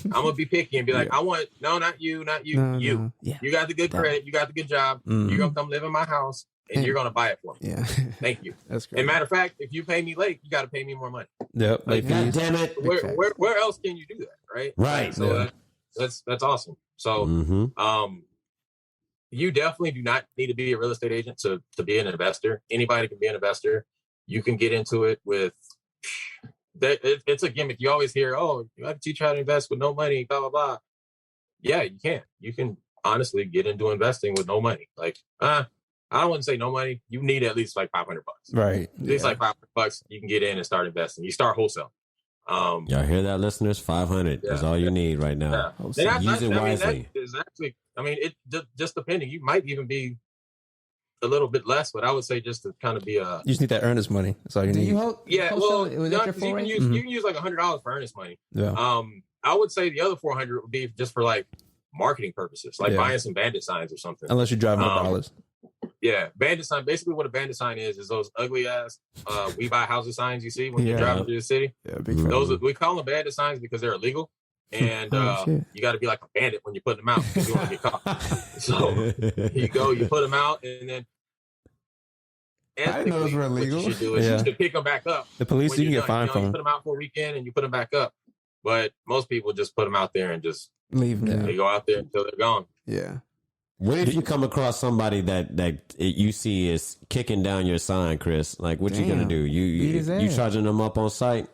I'm going to be picky and be like, I want, no, not you, you. No. Yeah. You got the good credit. You got the good job. You're going to come live in my house and you're going to buy it for me. Yeah. Thank you. That's great. And matter of fact, if you pay me late, you got to pay me more money. Yep. Like, God damn it. Where else can you do that? Right. Right. So that's awesome. So, you definitely do not need to be a real estate agent to be an investor. Anybody can be an investor. You can get into it with that. It's a gimmick. You always hear, "Oh, you have to teach how to invest with no money." Blah blah blah. Yeah, you can. You can honestly get into investing with no money. Like, I don't want to say no money. You need at least like $500. Right. At least like $500. You can get in and start investing. You start wholesale. Y'all hear that, listeners? 500 is all you need right now. Yeah. Use it wisely. That is actually, it just depending. You might even be a little bit less, but I would say just to kind of be a. You just need that earnest money. That's all you need. You can use like $100 for earnest money. Yeah. I would say the other 400 would be just for like marketing purposes, like buying some bandit signs or something. Unless you're driving up dollars. Yeah, bandit sign. Basically, what a bandit sign is those ugly ass "we buy houses" signs you see when you're driving through the city. Yeah, big those we call them bandit signs because they're illegal, and you got to be like a bandit when you put them out because you want to get caught. So you put them out, and then I didn't know those were illegal. What you should do is you should pick them back up. The police, you can get fined from them. them. You put them out for a weekend, and you put them back up. But most people just put them out there and just leave them. They go out there until they're gone. Yeah. What if you come across somebody that you see is kicking down your sign, Chris? Like, what you gonna do? You charging them up on site?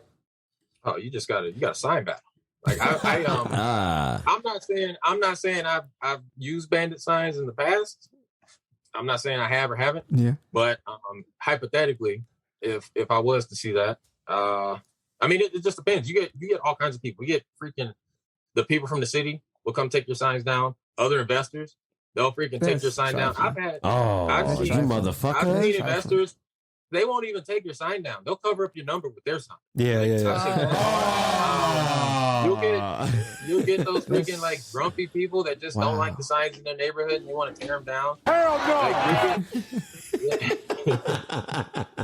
Oh, you got a sign battle. Like I'm not saying I've used bandit signs in the past. I'm not saying I have or haven't. Yeah. But hypothetically, if I was to see that, it just depends. You get all kinds of people. You get freaking the people from the city will come take your signs down. Other investors. They'll freaking take your sign down. I've seen investors they won't even take your sign down. They'll cover up your number with their sign. You'll get those freaking like grumpy people that just don't like the signs in their neighborhood and they want to tear them down. Hell no!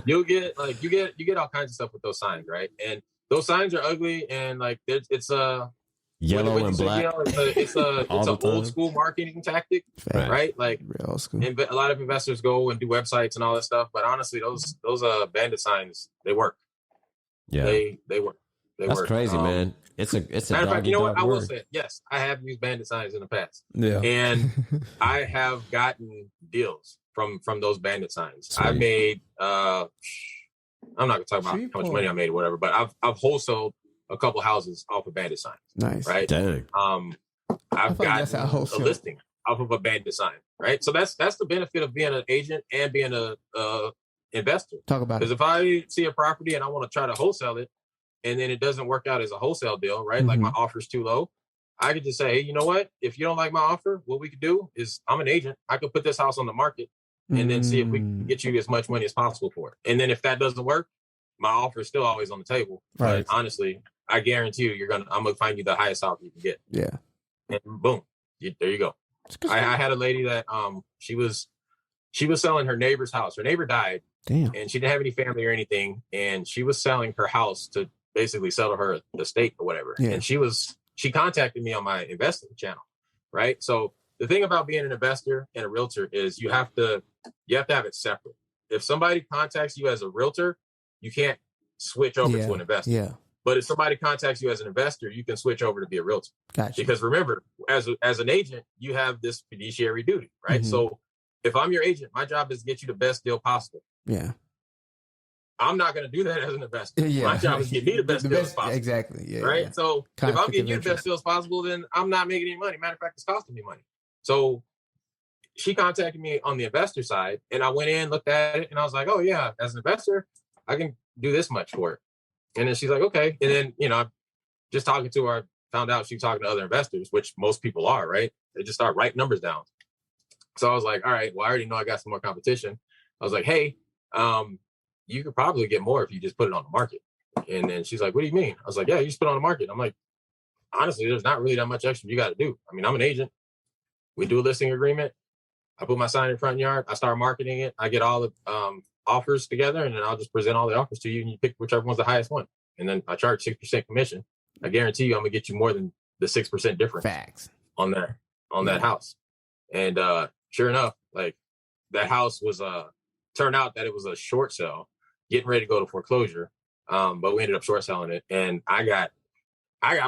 You get all kinds of stuff with those signs, right? And those signs are ugly, and like it's yellow and black. It's an old school marketing tactic, right? Like real school. And a lot of investors go and do websites and all that stuff, but honestly, those bandit signs, they work. Yeah, they work. That's crazy, man. It's a matter of fact, you know what? I will say, yes, I have used bandit signs in the past. Yeah, and I have gotten deals from those bandit signs. Sweet. I made. I'm not gonna talk about how much money I made or whatever, but I've wholesaled a couple houses off of bandit signs. Nice, right? Dang. I've got a listing off of a bandit sign, right? So that's the benefit of being an agent and being a investor. Talk about it. Because if I see a property and I want to try to wholesale it, and then it doesn't work out as a wholesale deal, right? Like my offer's too low. I could just say, hey, you know what? If you don't like my offer, what we could do is I'm an agent. I could put this house on the market and then see if we can get you as much money as possible for it. And then if that doesn't work, my offer is still always on the table. Right. But honestly, I guarantee you, I'm gonna find you the highest offer you can get. Yeah. And boom, there you go. I had a lady that she was selling her neighbor's house. Her neighbor died. Damn. And she didn't have any family or anything, and she was selling her house to basically sell her estate or whatever. Yeah. And she contacted me on my investing channel, right? So the thing about being an investor and a realtor is you have to have it separate. If somebody contacts you as a realtor, you can't switch over to an investor. Yeah. But if somebody contacts you as an investor, you can switch over to be a realtor. Gotcha. Because remember, as an agent, you have this fiduciary duty, right? So if I'm your agent, my job is to get you the best deal possible. Yeah. I'm not going to do that as an investor. Yeah. My job is to get me the best deal possible. Exactly. Yeah. Right. Yeah. So if I'm getting you the best deals possible, then I'm not making any money. Matter of fact, it's costing me money. So she contacted me on the investor side, and I went in, looked at it, and I was like, oh yeah, as an investor, I can do this much for it. And then she's like, okay. And then, just talking to her, I found out she was talking to other investors, which most people are, right? They just start writing numbers down. So I was like, all right, well, I already know I got some more competition. I was like, hey, you could probably get more if you just put it on the market. And then she's like, what do you mean? I was like, yeah, you just put it on the market. I'm like, honestly, there's not really that much extra you got to do. I mean, I'm an agent. We do a listing agreement. I put my sign in front yard. I start marketing it. I get all the offers together, and then I'll just present all the offers to you, and you pick whichever one's the highest one. And then I charge 6% commission. I guarantee you I'm going to get you more than the 6% difference. Facts. On that house. And sure enough, like that house was turned out that it was a short sale, getting ready to go to foreclosure. But we ended up short selling it, and I got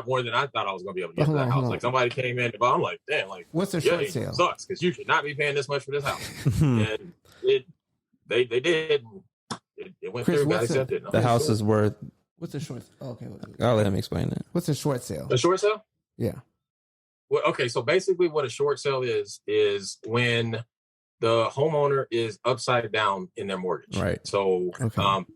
more than I thought I was going to be able to get to that house. Like somebody came in, but I'm like, damn, like what's a short sale? Sucks because you should not be paying this much for this house. And they did. It went through. Got accepted. The house is worth. What's a short? Okay, I'll let him explain that. What's a short sale? A short sale? Yeah. Well, okay. So basically, what a short sale is when the homeowner is upside down in their mortgage. Right. So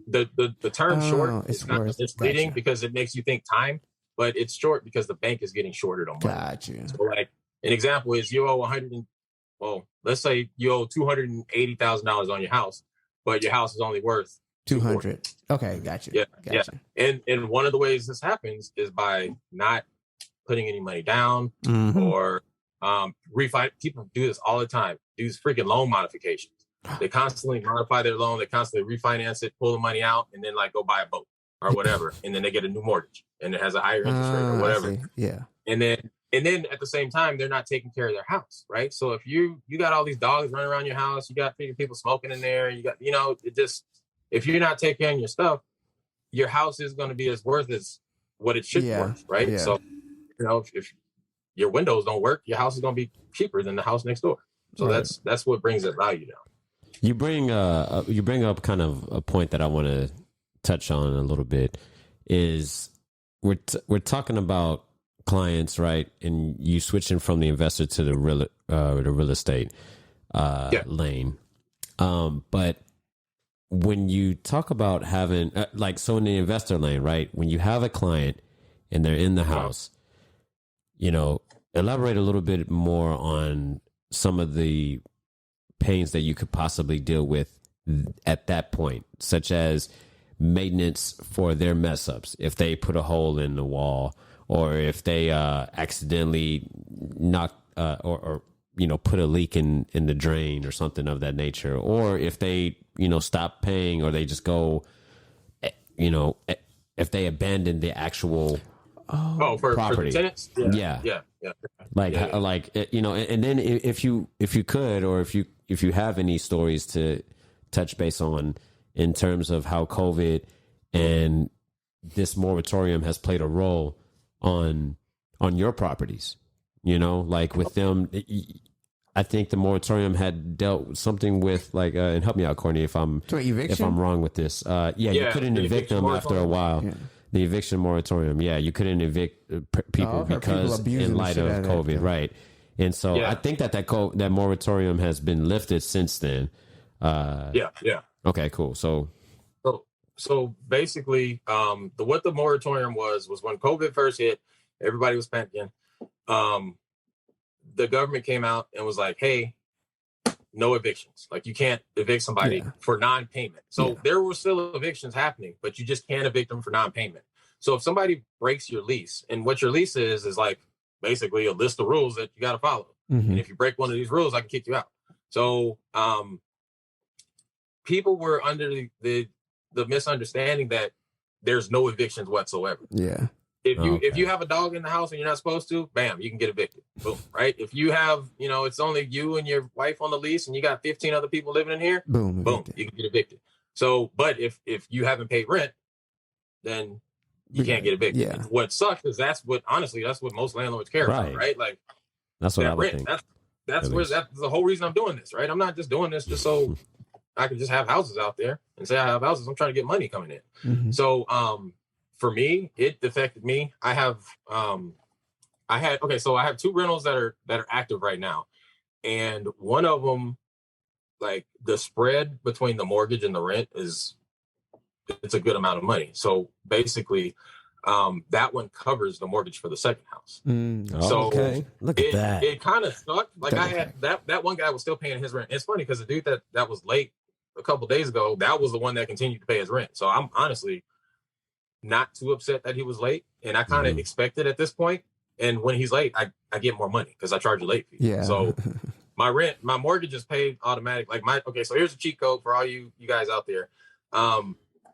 the term short is kind of misleading because it makes you think time, but it's short because the bank is getting shorted on money. Gotcha. So like an example is you owe let's say you owe $280,000 on your house, but your house is only worth 200. Okay, gotcha. Yeah, gotcha. Yeah. And one of the ways this happens is by not putting any money down or refi. People do this all the time. Do these freaking loan modifications. They constantly modify their loan. They constantly refinance it, pull the money out, and then like go buy a boat or whatever, and then they get a new mortgage and it has a higher interest rate or whatever. Yeah. And then at the same time, they're not taking care of their house, right? So if you got all these dogs running around your house, you got people smoking in there, you got it just. If you're not taking care of your stuff, your house is going to be as worth as what it should be worth, right? Yeah. So, if your windows don't work, your house is going to be cheaper than the house next door. So that's what brings that value down. You bring up kind of a point that I want to touch on a little bit. Is we're talking about clients, right? And you switching from the investor to the real estate lane, but when you talk about having so in the investor lane, right? When you have a client and they're in the house, elaborate a little bit more on some of the pains that you could possibly deal with at that point, such as maintenance for their mess ups. If they put a hole in the wall, or if they accidentally knock or put a leak in the drain or something of that nature, or if they stop paying, or they just go, if they abandon the actual for property. the tenants. Yeah. And then if you could, or if you have any stories to touch base on in terms of how COVID and this moratorium has played a role on your properties, like with them. I think the moratorium had dealt something with and help me out, Courtney, if I'm wrong with this. You couldn't evict them after a while. Yeah. The eviction moratorium. Yeah, you couldn't evict people because in light of COVID, right? And so I think that moratorium has been lifted since then. Yeah. Okay, cool. So basically, what the moratorium was when COVID first hit, everybody was panicking. The government came out and was like, hey, no evictions. Like, you can't evict somebody for non-payment. So there were still evictions happening, but you just can't evict them for non-payment. So if somebody breaks your lease, and what your lease is like basically a list of rules that you got to follow. Mm-hmm. And if you break one of these rules, I can kick you out. So people were under the misunderstanding that there's no evictions whatsoever. Yeah. If you have a dog in the house and you're not supposed to, bam, you can get evicted. Boom, right? If you have, it's only you and your wife on the lease and you got 15 other people living in here, boom, you can get evicted. So, but if you haven't paid rent, then you can't get evicted. Yeah. What sucks is that's what most landlords care about, right? Like, that's what I would think. That's the whole reason I'm doing this, right? I'm not just doing this just so I can just have houses out there and say I have houses. I'm trying to get money coming in. Mm-hmm. So, for me, it affected me. I have two rentals that are active right now. And one of them, like, the spread between the mortgage and the rent it's a good amount of money. So basically, that one covers the mortgage for the second house. Look at that. It kind of sucked. Like, I had that one guy was still paying his rent. It's funny because the dude that was late a couple days ago, that was the one that continued to pay his rent. So I'm honestly not too upset that he was late, and I kind of expected at this point. And when he's late, I get more money because I charge a late fee. Yeah. So my mortgage is paid automatic. So here's a cheat code for all you guys out there.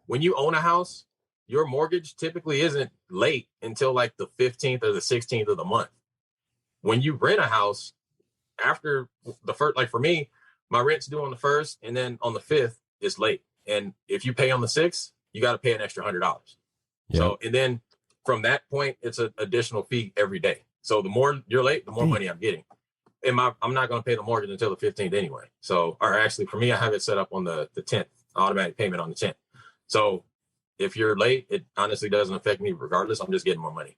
When you own a house, your mortgage typically isn't late until like the 15th or the 16th of the month. When you rent a house, after the first, like for me, my rent's due on the 1st, and then on the 5th it's late. And if you pay on the 6th, you got to pay an extra $100. Yep. So, and then from that point, it's an additional fee every day. So the more you're late, the more money I'm getting. And I'm not going to pay the mortgage until the 15th anyway. So, or actually for me, I have it set up on the 10th, automatic payment on the 10th. So if you're late, it honestly doesn't affect me regardless. I'm just getting more money.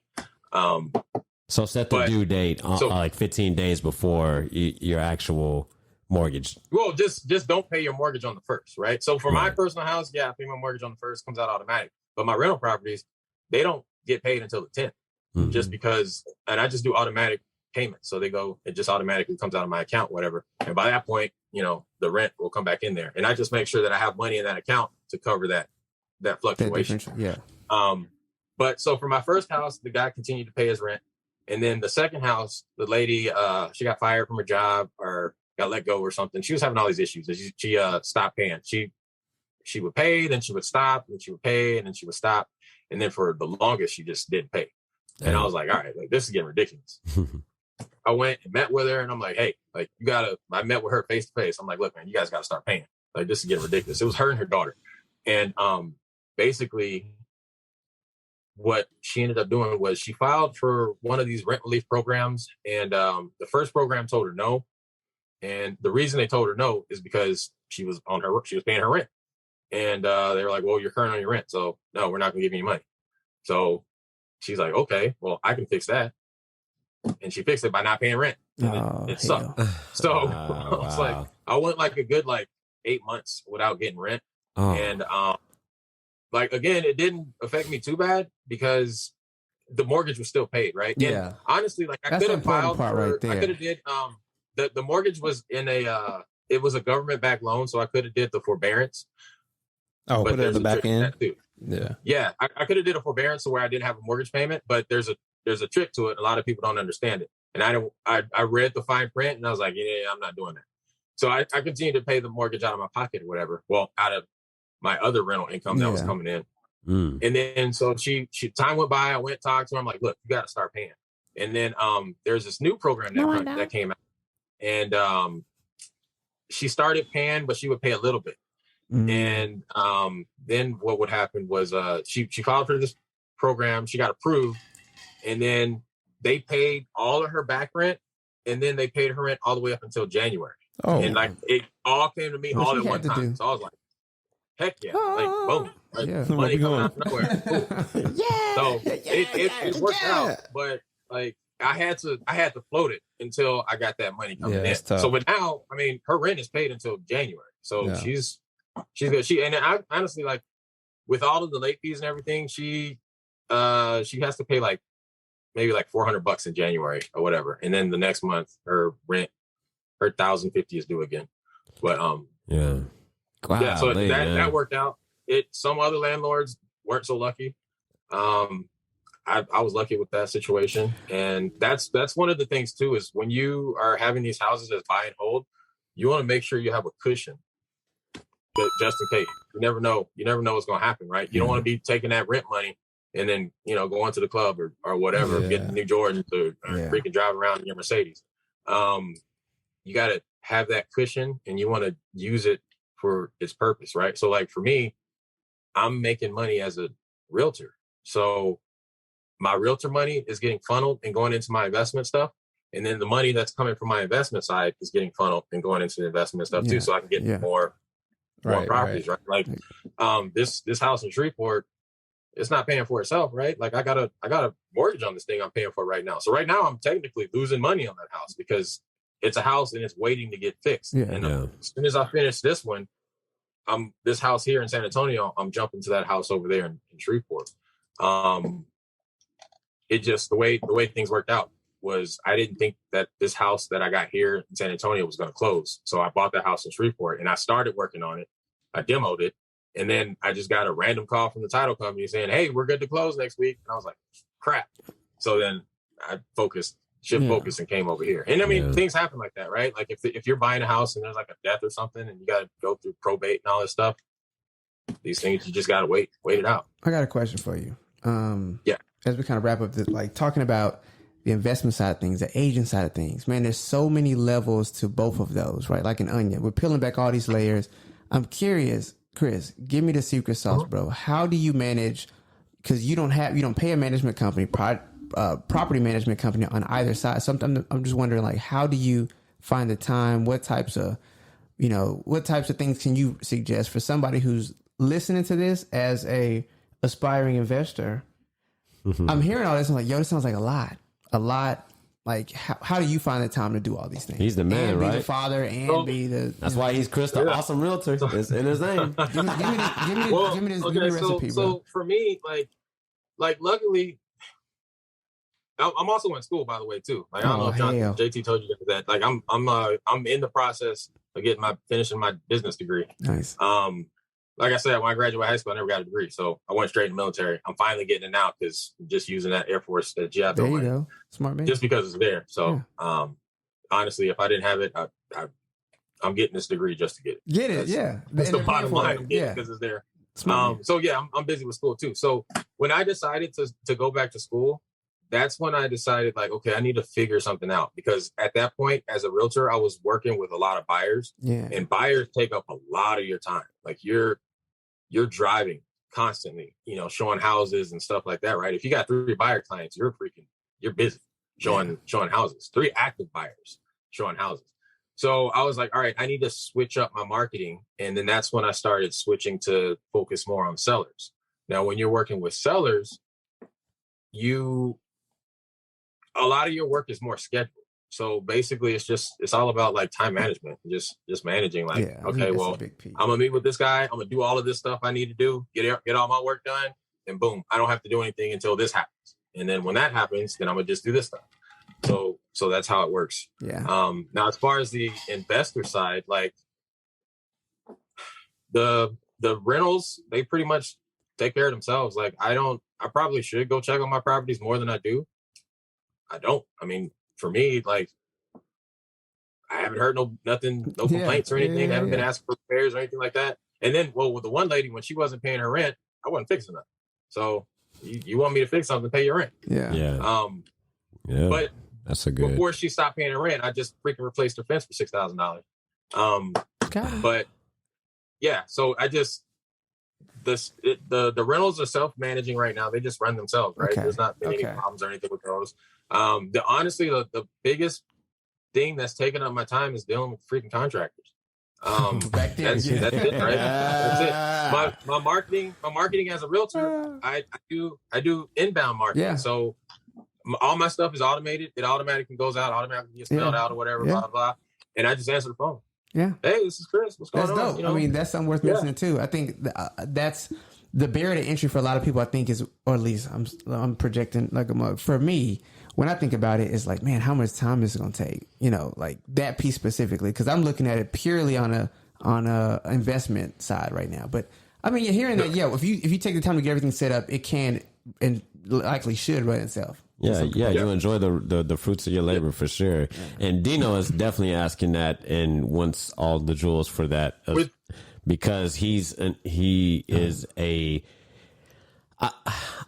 So set the due date like 15 days before your actual mortgage. Well, just don't pay your mortgage on the 1st, right? So for my personal house, I pay my mortgage on the 1st, comes out automatic. But my rental properties, they don't get paid until the 10th, just because, and I just do automatic payments. So it just automatically comes out of my account, whatever. And by that point, the rent will come back in there. And I just make sure that I have money in that account to cover that fluctuation. But so for my first house, the guy continued to pay his rent. And then the second house, the lady, she got fired from her job or got let go or something. She was having all these issues. She stopped paying. She would pay, then she would stop, then she would pay, and then she would stop. And then for the longest, she just didn't pay. And I was like, all right, like, this is getting ridiculous. I went and met with her, and I'm like, hey, like, I met with her face to face. I'm like, look, man, you guys got to start paying. Like, this is getting ridiculous. It was her and her daughter. And basically what she ended up doing was she filed for one of these rent relief programs. And the first program told her no. And the reason they told her no is because she was paying her rent. And they were like, well, you're current on your rent. So no, we're not going to give you any money. So she's like, okay, well, I can fix that. And she fixed it by not paying rent. And it sucked. So I was like, I went like a good 8 months without getting rent. And again, it didn't affect me too bad because the mortgage was still paid, right? Yeah. And honestly, I could have filed for, right there. I could have did the mortgage was in a it was a government-backed loan, so I could have did the forbearance. Oh, put it at the back end. Yeah, I could have did a forbearance to where I didn't have a mortgage payment, but there's a trick to it. A lot of people don't understand it, and I read the fine print, and I was like, yeah, I'm not doing that. So I continued to pay the mortgage out of my pocket or whatever. Well, out of my other rental income that was coming in. And then so she time went by. I went talked to her. I'm like, look, you got to start paying. And then there's this new program that came out, and she started paying, but she would pay a little bit. And then what would happen was she filed for this program. She got approved, and then they paid all of her back rent, and then they paid her rent all the way up until January. Oh, and like it all came to me all at one time. So I was like, heck yeah, like boom, like money coming out of nowhere. Yeah. So it worked out, but like I had to float it until I got that money coming in. So but now, I mean, her rent is paid until January. So she's good. And I honestly, like, with all of the late fees and everything, she has to pay like maybe like $400 in January or whatever, and then the next month her rent, her $1,050 is due again. But wow, so that worked out. Some other landlords weren't so lucky. I was lucky with that situation, and that's one of the things too, is when you are having these houses as buy and hold, you want to make sure you have a cushion, just in case. You never know what's going to happen, right? You don't want to be taking that rent money and then going to the club or whatever, getting the New Jordans or freaking drive around in your Mercedes. You got to have that cushion, and you want to use it for its purpose, right? So like for me, I'm making money as a realtor, so my realtor money is getting funneled and going into my investment stuff. And then the money that's coming from my investment side is getting funneled and going into the investment stuff too. So I can get more properties, right? Like this house in Shreveport, it's not paying for itself, right? Like I got a mortgage on this thing I'm paying for right now. So right now I'm technically losing money on that house because it's a house and it's waiting to get fixed. As soon as I finish this one, this house here in San Antonio, I'm jumping to that house over there in Shreveport. It just the way things worked out was I didn't think that this house that I got here in San Antonio was going to close. So I bought that house in Shreveport and I started working on it. I demoed it. And then I just got a random call from the title company saying, hey, we're good to close next week. And I was like, crap. So then I shift focus and came over here. And I mean, things happen like that, right? Like if you're buying a house and there's like a death or something and you got to go through probate and all this stuff, these things, you just got to wait it out. I got a question for you. As we kind of wrap up this, like talking about the investment side of things, the agent side of things, man, there's so many levels to both of those, right? Like an onion. We're peeling back all these layers. I'm curious, Chris, give me the secret sauce, bro. How do you manage, because you don't pay a management company, property management company on either side. Sometimes I'm just wondering, like, how do you find the time? What types of things can you suggest for somebody who's listening to this as a aspiring investor? I'm hearing all this. I'm like, yo, this sounds like a lot. Like, how do you find the time to do all these things? He's the man, and right? be the father and be the. That's why he's Chris, the awesome realtor. It's in his name. Give me the recipe, bro. So for me, like luckily, I'm also in school, by the way, too. Like I don't know if JT told you that. Like I'm in the process of finishing my business degree. Nice. Like I said, when I graduated high school, I never got a degree. So I went straight in the military. I'm finally getting it now because just using that Air Force job. There you go. Smart man. Just because it's there. So honestly, if I didn't have it, I'm getting this degree just to get it. Get it, That's the bottom line. I'm getting it because it's there. So I'm busy with school too. So when I decided to go back to school, that's when I decided, like, okay, I need to figure something out, because at that point, as a realtor, I was working with a lot of buyers, and buyers take up a lot of your time. Like you're driving constantly, showing houses and stuff like that, right? If you got 3 buyer clients, you're busy showing houses, 3 active buyers showing houses. So I was like, all right, I need to switch up my marketing. And then that's when I started switching to focus more on sellers. Now, when you're working with sellers, a lot of your work is more scheduled. So basically it's all about like time management, just managing, like, okay, well, I'm gonna meet with this guy. I'm gonna do all of this stuff I need to do, get all my work done, and boom, I don't have to do anything until this happens. And then when that happens, then I'm gonna just do this stuff. So that's how it works. Yeah. Now as far as the investor side, like the rentals, they pretty much take care of themselves. Like I probably should go check on my properties more than I do. I don't. I mean, for me, like I haven't heard no complaints or anything. I haven't been asked for repairs or anything like that. And then, well, with the one lady, when she wasn't paying her rent, I wasn't fixing nothing. So you want me to fix something, pay your rent. Yeah. But that's a good. Before she stopped paying her rent, I just freaking replaced her fence for $6,000. But yeah, so I just the rentals are self-managing right now. They just run themselves, right? There's not been any problems or anything with those. Honestly, the biggest thing that's taking up my time is dealing with freaking contractors. That's it, right? That's it. My marketing as a realtor, I do inbound marketing. Yeah. So all my stuff is automated. It automatically goes out, automatically gets mailed out or whatever, blah, blah. And I just answer the phone. Yeah. Hey, this is Chris. What's going on? That's dope. You know? I mean, that's something worth mentioning too. I think that's the barrier to entry for a lot of people, I think is, or at least I'm projecting like a mug. For me, when I think about it, it's like, man, how much time is it going to take? You know, like that piece specifically, because I'm looking at it purely on a investment side right now. But I mean, you're hearing that, if you take the time to get everything set up, it can and likely should run itself. Yeah, you enjoy the fruits of your labor for sure. Yeah. And Dino is definitely asking that and wants all the jewels for that because he is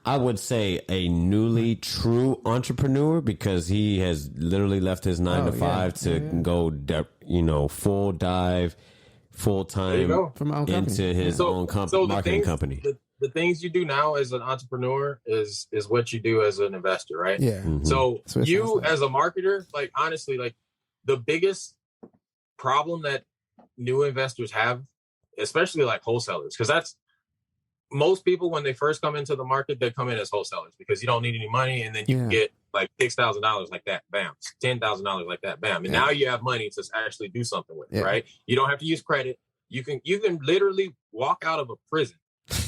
I would say a newly true entrepreneur because he has literally left his 9 to 5 to go, full dive, full time into his own marketing company. The things you do now as an entrepreneur is what you do as an investor, right? Yeah. Mm-hmm. So you as a marketer, like honestly, like the biggest problem that new investors have, especially like wholesalers, because that's most people when they first come into the market, they come in as wholesalers because you don't need any money, and then you can get like $6,000 like that, bam, $10,000 like that, bam, and now you have money to actually do something with it, right? You don't have to use credit. You can literally walk out of a prison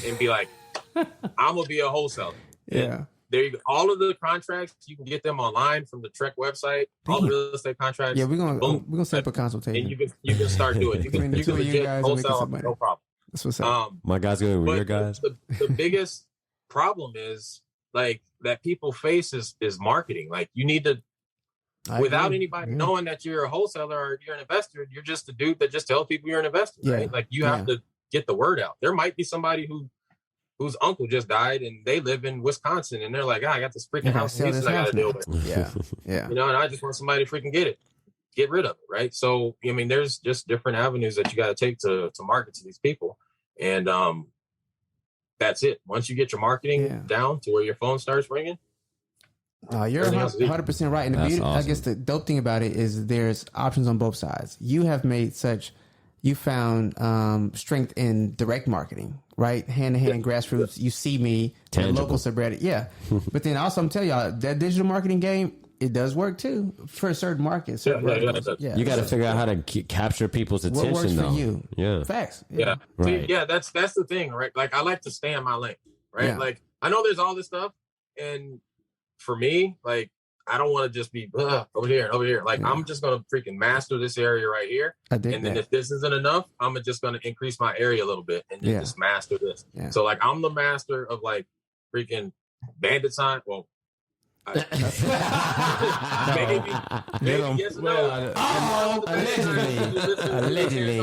and be like, I'm gonna be a wholesaler. And there you go. All of the contracts you can get them online from the Trek website. All the real estate contracts. Yeah, we're gonna set up a consultation. And you can start doing it. You can legit wholesale, no problem. That's what's up. My guys going with your guys. The biggest problem is like that people face is marketing. Like you need to, without anybody knowing that you're a wholesaler or you're an investor, you're just a dude that just tells people you're an investor, right? Like you have to get the word out. There might be somebody whose uncle just died and they live in Wisconsin and they're like, I got this freaking house in Houston I gotta deal with. Yeah. And I just want somebody to freaking get rid of it, right? So I mean, there's just different avenues that you got to take to market to these people, and that's it. Once you get your marketing down to where your phone starts ringing, you're 100% right. And the beauty, awesome. I guess the dope thing about it is there's options on both sides. You have made you found strength in direct marketing, right? Hand-to-hand, grassroots. You see me, local subreddit. Yeah. But then also, I'm telling y'all, that digital marketing game, it does work too for certain markets. You got to figure out how to capture people's attention. What works though. for you? Yeah. Facts. Yeah. Right. See, that's the thing, right? Like I like to stay in my lane, right? Yeah. Like I know there's all this stuff, and for me, like I don't want to just be over here. Like I'm just gonna freaking master this area right here, and then if this isn't enough, I'm just gonna increase my area a little bit and then just master this. Yeah. So like I'm the master of like freaking bandit sign. Well. maybe yes or no. Allegedly.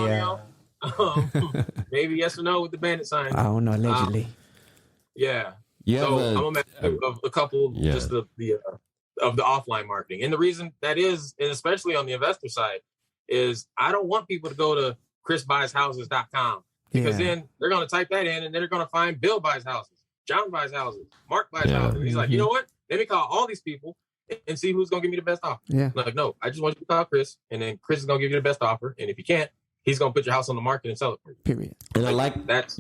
Maybe yes or no with the bandit sign. I don't know. Allegedly. So I'm a master of a couple just of the offline marketing, and the reason that is, and especially on the investor side, is I don't want people to go to chrisbuyshouses.com because then they're going to type that in and they're going to find Bill buys houses, John buys houses, Mark buys houses. He's like, you know what? Let me call all these people and see who's going to give me the best offer. I'm like, no, I just want you to call Chris, and then Chris is going to give you the best offer. And if you can't, he's going to put your house on the market and sell it for you. Period. And I like that's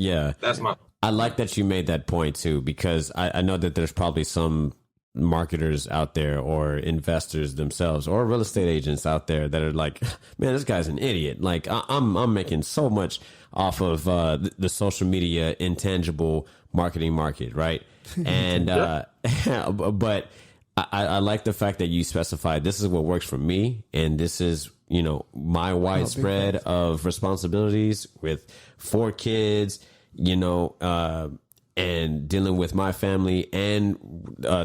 my. I like that you made that point too, because I know that there's probably some marketers out there or investors themselves or real estate agents out there that are like, man, this guy's an idiot. Like I'm making so much off of the social media intangible marketing market, right? And but I like the fact that you specified this is what works for me, and this is, you know, my widespread of responsibilities with 4 kids, you know, and dealing with my family and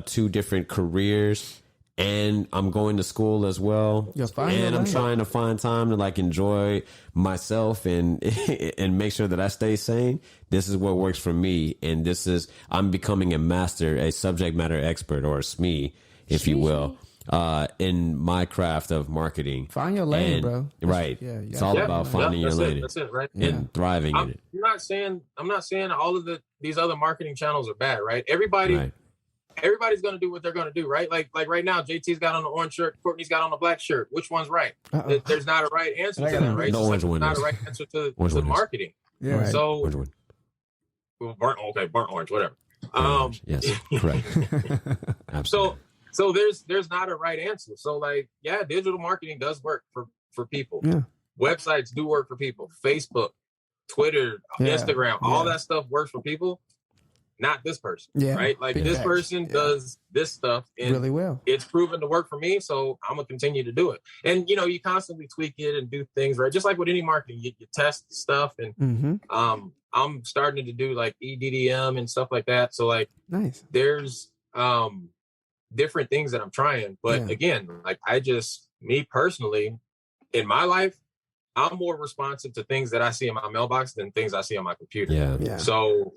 2 different careers, and I'm going to school as well, and I'm trying to find time to like enjoy myself and and make sure that I stay sane. This is what works for me, and this is, I'm becoming a master, a subject matter expert, or a SME, if you will, in my craft of marketing. Find your lane, bro. Right. Yeah, it's all about finding your lane. That's it, right? And thriving in it. I'm not saying all of these other marketing channels are bad, right? Everybody's going to do what they're going to do, right? Like right now, JT's got on the orange shirt, Courtney's got on the black shirt. Which one's right? There's not a right answer to that, right? The orange one. Not a right answer to marketing. Yeah. Right. So, Orange one. burnt orange, whatever. Yes, correct. Absolutely. So there's not a right answer. So like, yeah, digital marketing does work for people. Yeah. Websites do work for people. Facebook, Twitter, Instagram, all that stuff works for people. Not this person, right? Like this person does this stuff and really well. It's proven to work for me, so I'm gonna continue to do it. And you know, you constantly tweak it and do things, right? Just like with any marketing, you test stuff, and I'm starting to do like EDDM and stuff like that. So like, nice. There's different things that I'm trying, but again, like me personally, in my life, I'm more responsive to things that I see in my mailbox than things I see on my computer. Yeah. So,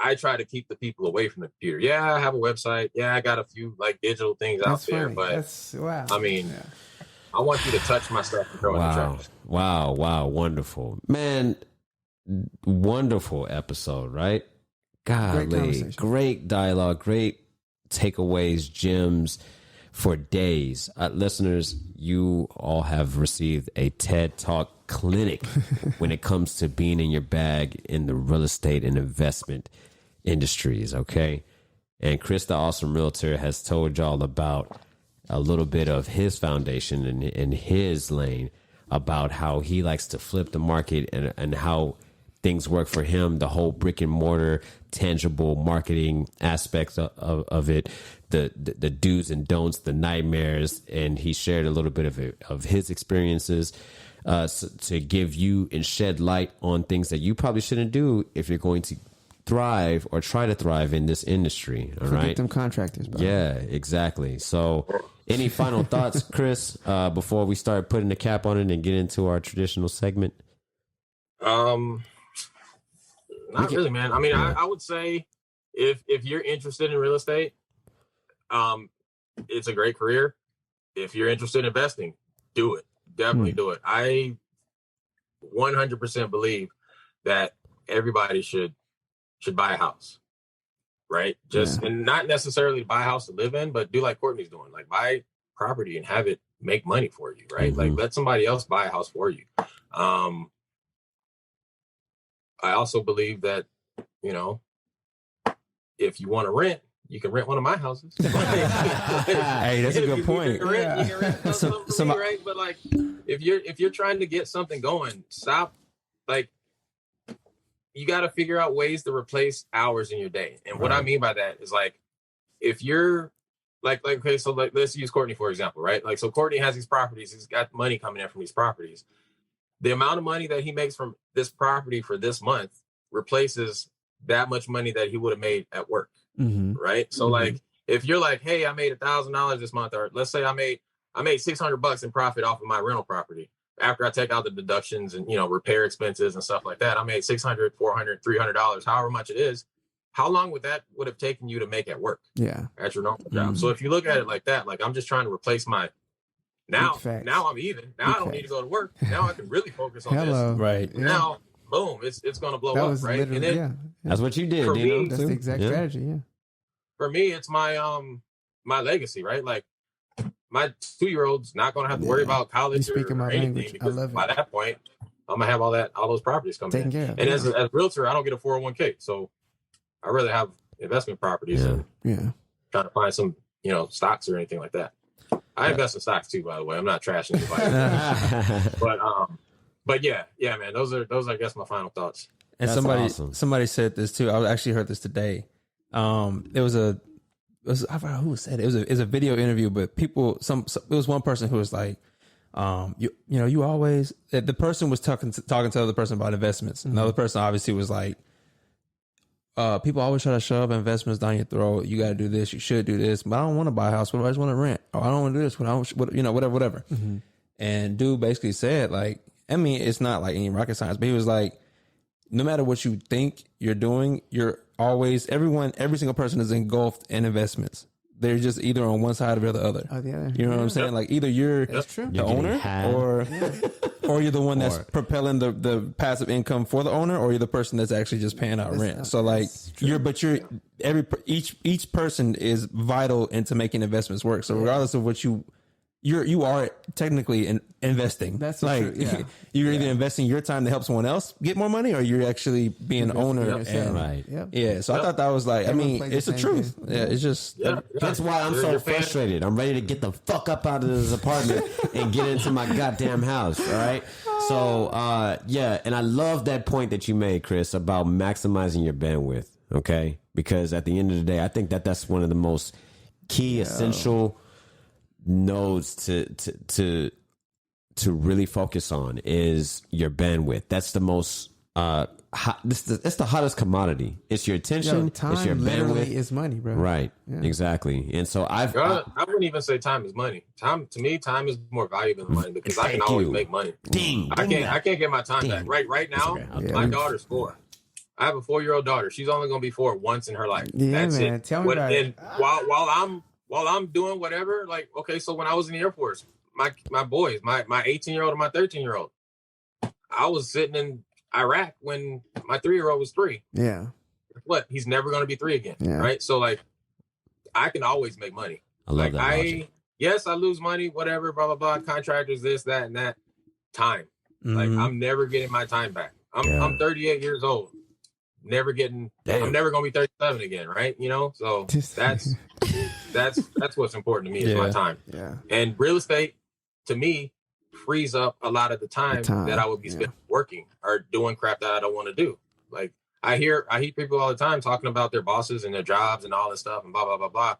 I try to keep the people away from the computer. Yeah, I have a website. Yeah, I got a few like digital things out there, but I mean, I want you to touch my stuff and throw it in the trash. Wow. Wonderful. Man, wonderful episode, right? Golly, great dialogue, great takeaways, gems for days. Listeners, you all have received a TED Talk clinic when it comes to being in your bag in the real estate and investment industries, okay? And Chris the Awesome Realtor has told y'all about a little bit of his foundation and his lane, about how he likes to flip the market and how things work for him, the whole brick and mortar tangible marketing aspects of it, the do's and don'ts, the nightmares. And he shared a little bit of his experiences to give you and shed light on things that you probably shouldn't do if you're going to thrive or try to thrive in this industry. All right, them contractors, bro. Yeah, exactly. So any final thoughts, Chris, before we start putting the cap on it and get into our traditional segment? Not really, man. I mean, I would say if you're interested in real estate, it's a great career. If you're interested in investing, do it. Definitely do it. I 100% believe that everybody should buy a house, right? And not necessarily buy a house to live in, but do like Courtney's doing, like buy property and have it make money for you, right? Like let somebody else buy a house for you. I also believe that, you know, if you want to rent, you can rent one of my houses. Hey, that's a good point. You can rent something right? But like, if you're trying to get something going, stop. Like, you got to figure out ways to replace hours in your day. And what I mean by that is like, if you're like, okay, so like, let's use Courtney, for example, right? Like, so Courtney has these properties. He's got money coming in from these properties. The amount of money that he makes from this property for this month replaces that much money that he would have made at work. Right. So like, if you're like, hey, I made $1,000 this month, or let's say I made $600 in profit off of my rental property after I take out the deductions and, you know, repair expenses and stuff like that. I made $600, $400, $300, however much it is. How long would have taken you to make at work? Yeah. At your normal job. So if you look at it like that, like I'm just trying to replace my now I'm even. Now I don't need to go to work. Now I can really focus on this. Right. Now, boom, it's going to blow up, right? And then, that's what you did, Dino. That's the exact strategy, For me, it's my my legacy, right? Like my 2-year-old's not going to have to worry about college or anything because by that point, I'm going to have all those properties coming in. And as a realtor, I don't get a 401k, so I'd rather have investment properties and trying to find some, you know, stocks or anything like that. I invest in stocks too, by the way. I'm not trashing anybody. But yeah, man. Those are I guess my final thoughts. And somebody said this too. I actually heard this today. There was a I forgot who said it. It was a video interview, but people, it was one person who was like, you always, the person was talking to the other person about investments. Mm-hmm. Another person obviously was like, people always try to shove investments down your throat. You got to do this. You should do this. But I don't want to buy a house. What if I just want to rent? Or I don't want to do this. Whatever. Mm-hmm. And dude basically said, like, I mean, it's not like any rocket science, but he was like, no matter what you think you're doing, you're always, every single person is engulfed in investments. They're just either on one side or the other. Oh, the other. You know what I'm saying? Like either you're the owner or you're the one that's propelling the passive income for the owner, or you're the person that's actually just paying out rent. So like each person is vital into making investments work. So regardless of what you are technically investing. That's like true. Yeah. You're either investing your time to help someone else get more money, or you're actually being an owner. Right. Yep. Yeah. So I thought that was like, Everyone I mean, it's the truth. Game. Yeah. It's just. Yeah. That's why I'm so frustrated. I'm ready to get the fuck up out of this apartment and get into my goddamn house. All right. So, and I love that point that you made, Chris, about maximizing your bandwidth. Okay. Because at the end of the day, I think that's one of the most key, essential nodes to really focus on is your bandwidth. That's the most it's the hottest commodity. It's your attention. Time it's your literally bandwidth. is money, bro. Right. Yeah. Exactly. And so I wouldn't even say time is money. Time is more valuable than money, because I can always make money. I can't get my time back. Right now, my daughter's 4. I have a 4-year-old daughter. She's only going to be 4 once in her life. Yeah, that's man. it. Tell me about it. While I'm doing whatever, like, okay, so when I was in the Air Force, my boys, my 18-year-old and my 13-year-old, I was sitting in Iraq when my 3-year-old was 3. Yeah. What? He's never going to be 3 again. Yeah. Right? So, like, I can always make money. I love that logic. Yes, I lose money, whatever, blah, blah, blah, contractors, this, that, and that. Time. Mm-hmm. Like, I'm never getting my time back. I'm 38 years old. I'm never going to be 37 again, right? You know? So that's what's important to me is my time. Yeah. And real estate, to me, frees up a lot of the time that I would be spending working or doing crap that I don't want to do. Like, I hear people all the time talking about their bosses and their jobs and all this stuff and blah, blah, blah, blah.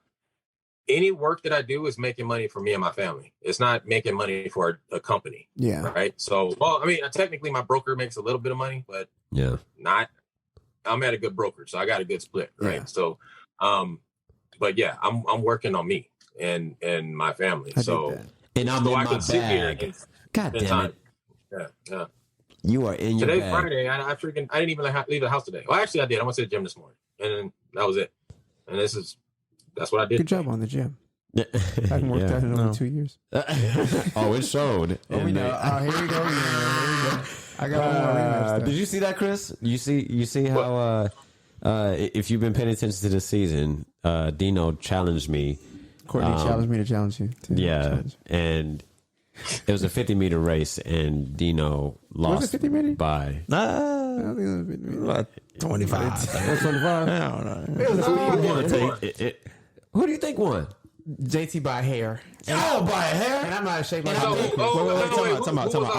Any work that I do is making money for me and my family. It's not making money for a company. Yeah. Right. So, well, I mean, technically my broker makes a little bit of money, but I'm at a good broker. So I got a good split. Right. Yeah. So, but yeah, I'm working on me and my family. And I'm in my bag. God damn it. Yeah. You are in your bag. Today's Friday. I didn't even leave the house today. Well, actually I did. I went to the gym this morning, and then that was it. And that's what I did. Good job on the gym. I haven't worked out in over 2 years. Oh, it showed. Oh, we know. Here we go. I got one more rematch. Did you see that, Chris? You see how if you've been paying attention to the season, Dino challenged me. Courtney challenged me to challenge you. And it was a 50-meter race, and Dino lost. Was it 50 meter? By I don't think it was 50 meters. 25. It was 25. I don't know. Who do you think won? JT by a hair. By a hair? And I'm not shaped like Time out.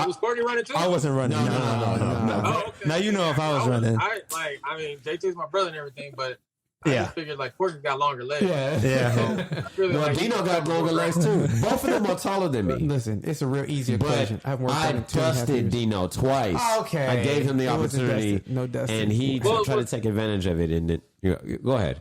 Was Courtney running too? I wasn't running. No. Oh, okay. Now you know if I was running. I mean, JT's my brother and everything, but I just figured like Courtney's got longer legs. Yeah. So, Dino got longer legs too. Both of them are taller than me. Listen, it's a real easy equation. I dusted Dino twice. Okay. I gave him the opportunity. No dusting. And he tried to take advantage of it. And then, go ahead.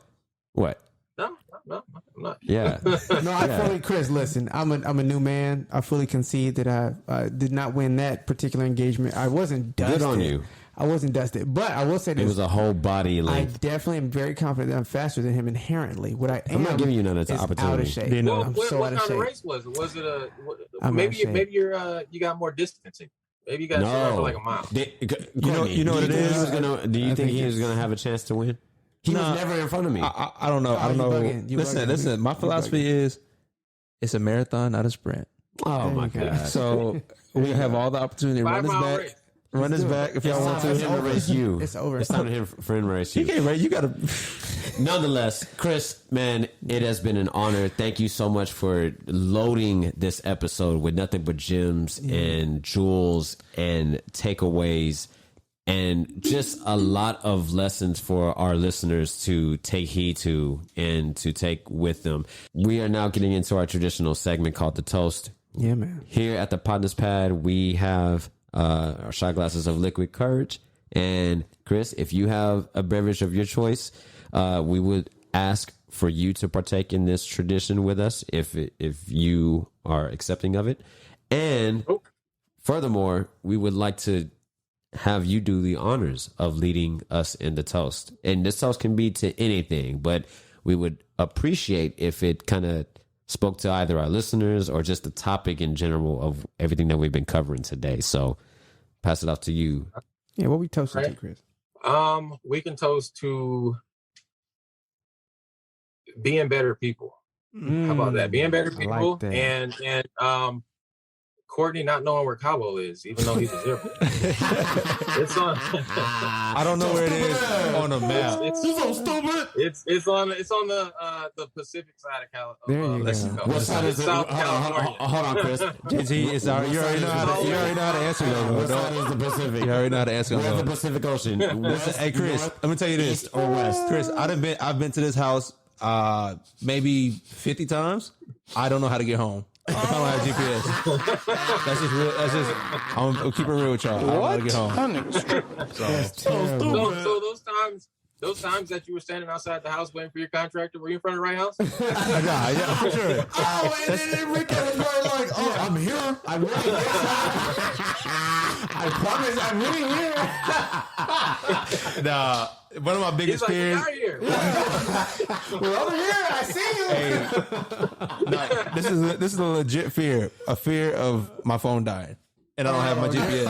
What? No, I'm not. Yeah. No, I fully, Chris, listen, I'm a new man. I fully concede that I did not win that particular engagement. I wasn't dusted. Good on you. I wasn't dusted. But I will say this. It was a whole body length. I definitely am very confident that I'm faster than him inherently. What I am, I'm not giving you none of the opportunity. Out of shape. What kind of race was it? Was it maybe you got more distancing? Maybe you got to like a mile. You know what it is? Do you think he was going to have a chance to win? He was never in front of me. I don't know. I don't know. Listen. My philosophy is it's a marathon, not a sprint. Oh my God! So we have all the opportunity to run this back. Run this back if y'all want to. It's time to race you. It's over. It's time for him to race you. You can't race. You got to. Nonetheless, Chris, man, it has been an honor. Thank you so much for loading this episode with nothing but gems and jewels and takeaways. and just a lot of lessons for our listeners to take heed to and to take with them. We are now getting into our traditional segment called The Toast. Yeah, man. Here at the Potnas Pad, we have our shot glasses of liquid courage. And Chris, if you have a beverage of your choice, we would ask for you to partake in this tradition with us if you are accepting of it. And furthermore, we would like to have you do the honors of leading us in the toast. And this toast can be to anything, but we would appreciate if it kind of spoke to either our listeners or just the topic in general of everything that we've been covering today. So pass it off to you. Yeah, what we toasting to, Chris? We can toast to being better people. How about that? Being better people, like that. and Courtney not knowing where Cabo is, even though he's a zero. It's on. I don't know where it is on the map. It's so stupid. It's on the Pacific side of California. There you go. What side is it? South California. Hold on, Chris. JT, you already know how to answer those. What side is the Pacific? You already know how to answer Where's the those. Pacific Ocean? West, Hey, Chris, north, let me tell you this. east, or west? Chris, I've been to this house maybe 50 times. I don't know how to get home. I don't have GPS. That's just real. That's just. I'm keeping it real with y'all. I don't know how to get home. So those times that you were standing outside the house waiting for your contractor, were you in front of the right house? Yeah, for sure. Oh, and then Enrique was probably like, "Oh, I'm here. I'm really here. I promise, I'm really here." Nah, one of my biggest He's like, fears. "Get out of here." We're over here. I see you. Hey, nah, this is a legit fear. A fear of my phone dying, and I don't have my GPS.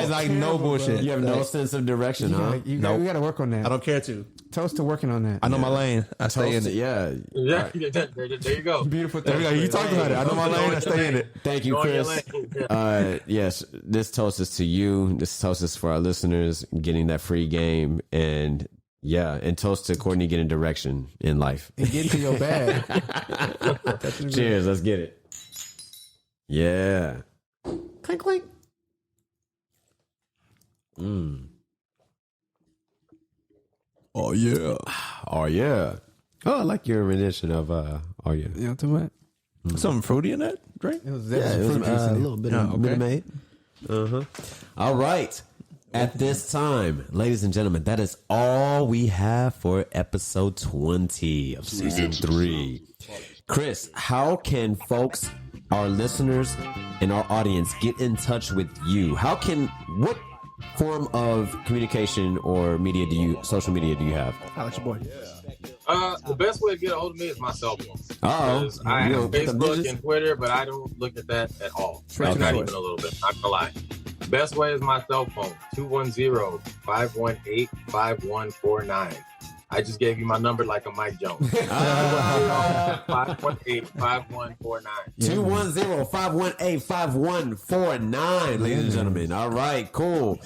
It's like no bullshit. You have no sense of direction, huh? We Nope. got to work on that. I don't care to. Toast to working on that. I know my lane. I stay in it. Yeah. Yeah, there you go. Beautiful. There we go. You talked about it. I know my lane. I stay in it. Thank you, Go on your Chris. lane. Yes, this toast is to you. This toast is for our listeners getting that free game, and and toast to Courtney getting direction in life. And get into your bag. Cheers. Let's get it. Yeah. Clink, clink. Oh yeah. Oh, yeah. Oh, I like your rendition of, oh, yeah. You know what? Something fruity in that drink. It was, Yeah, it was fruit juice in a it. little bit Oh, of okay. Minute Maid. All right. At this time, ladies and gentlemen, that is all we have for episode 20 of season 3. Chris, how can folks, our listeners, and our audience get in touch with you? What form of communication or social media do you have? I'll let your boy. The best way to get a hold of me is my cell phone. Uh-oh. Because I You have don't get the Facebook digits? and Twitter, but I don't look at that at all. Okay. Not even a little bit. Not gonna lie. Best way is my cell phone, 210-518-5149. I just gave you my number like a Mike Jones. 518-5149. 210-518-5149, ladies and gentlemen. All right, cool.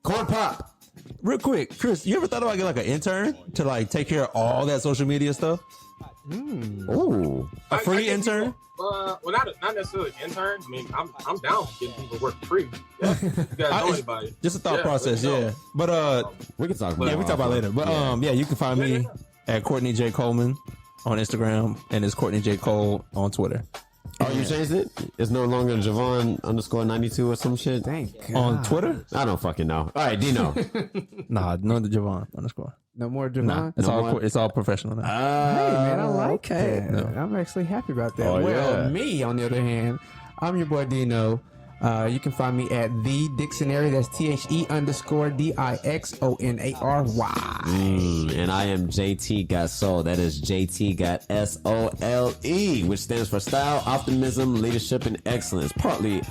Corn Pop. Real quick, Chris, you ever thought about getting like an intern to like take care of all that social media stuff? Ooh. A free I get intern? people, well, not necessarily an intern. I mean, I'm down with getting people work free. Yeah. You guys know anybody. Just a thought Yeah, process, let me know. yeah. But We can talk about yeah, we talk about it later. But you can find me at Courtney J. Coleman on Instagram, and it's Courtney J. Cole on Twitter. Oh, you changed it? It's no longer Javon_92 or some shit? Thank God. On Twitter? I don't fucking know. All right, Dino. Nah, no, the Javon _. No more Javon. Nah, it's No all more? it's all professional now. Hey, man, I like okay. that. I'm actually happy about that. Oh, Well, yeah. me, on the other hand, I'm your boy Dino. You can find me at The Dictionary. That's THE_DIXONARY. And I am JT Got Soul. That is JT Got SOLE, which stands for Style, Optimism, Leadership, and Excellence. Partly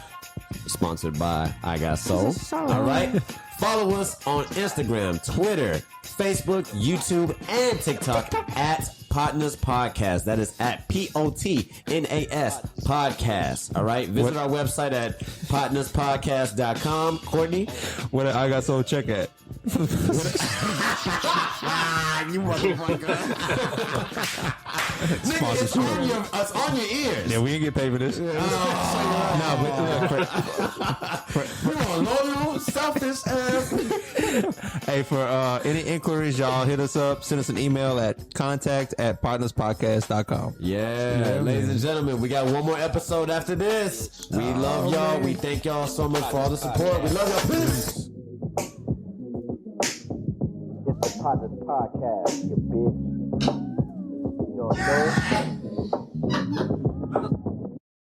sponsored by I Got Soul. All right. Follow us on Instagram, Twitter, Facebook, YouTube, and TikTok at Potnas Podcast. That is at POTNAS Podcast. All right. Visit our website at potnaspodcast.com. Courtney? What I got so check at. You motherfucker. Nigga, it's on your ears. Yeah, we ain't get paid for this. You want loyal, selfish ass. Hey, for any inquiries, y'all hit us up. Send us an email at contact@potnaspodcast.com. Yeah, ladies and gentlemen, we got one more episode after this. We love y'all. We thank y'all so much for all the support. We love y'all. Peace. It's the Potnas Podcast, you bitch. You know what I'm saying?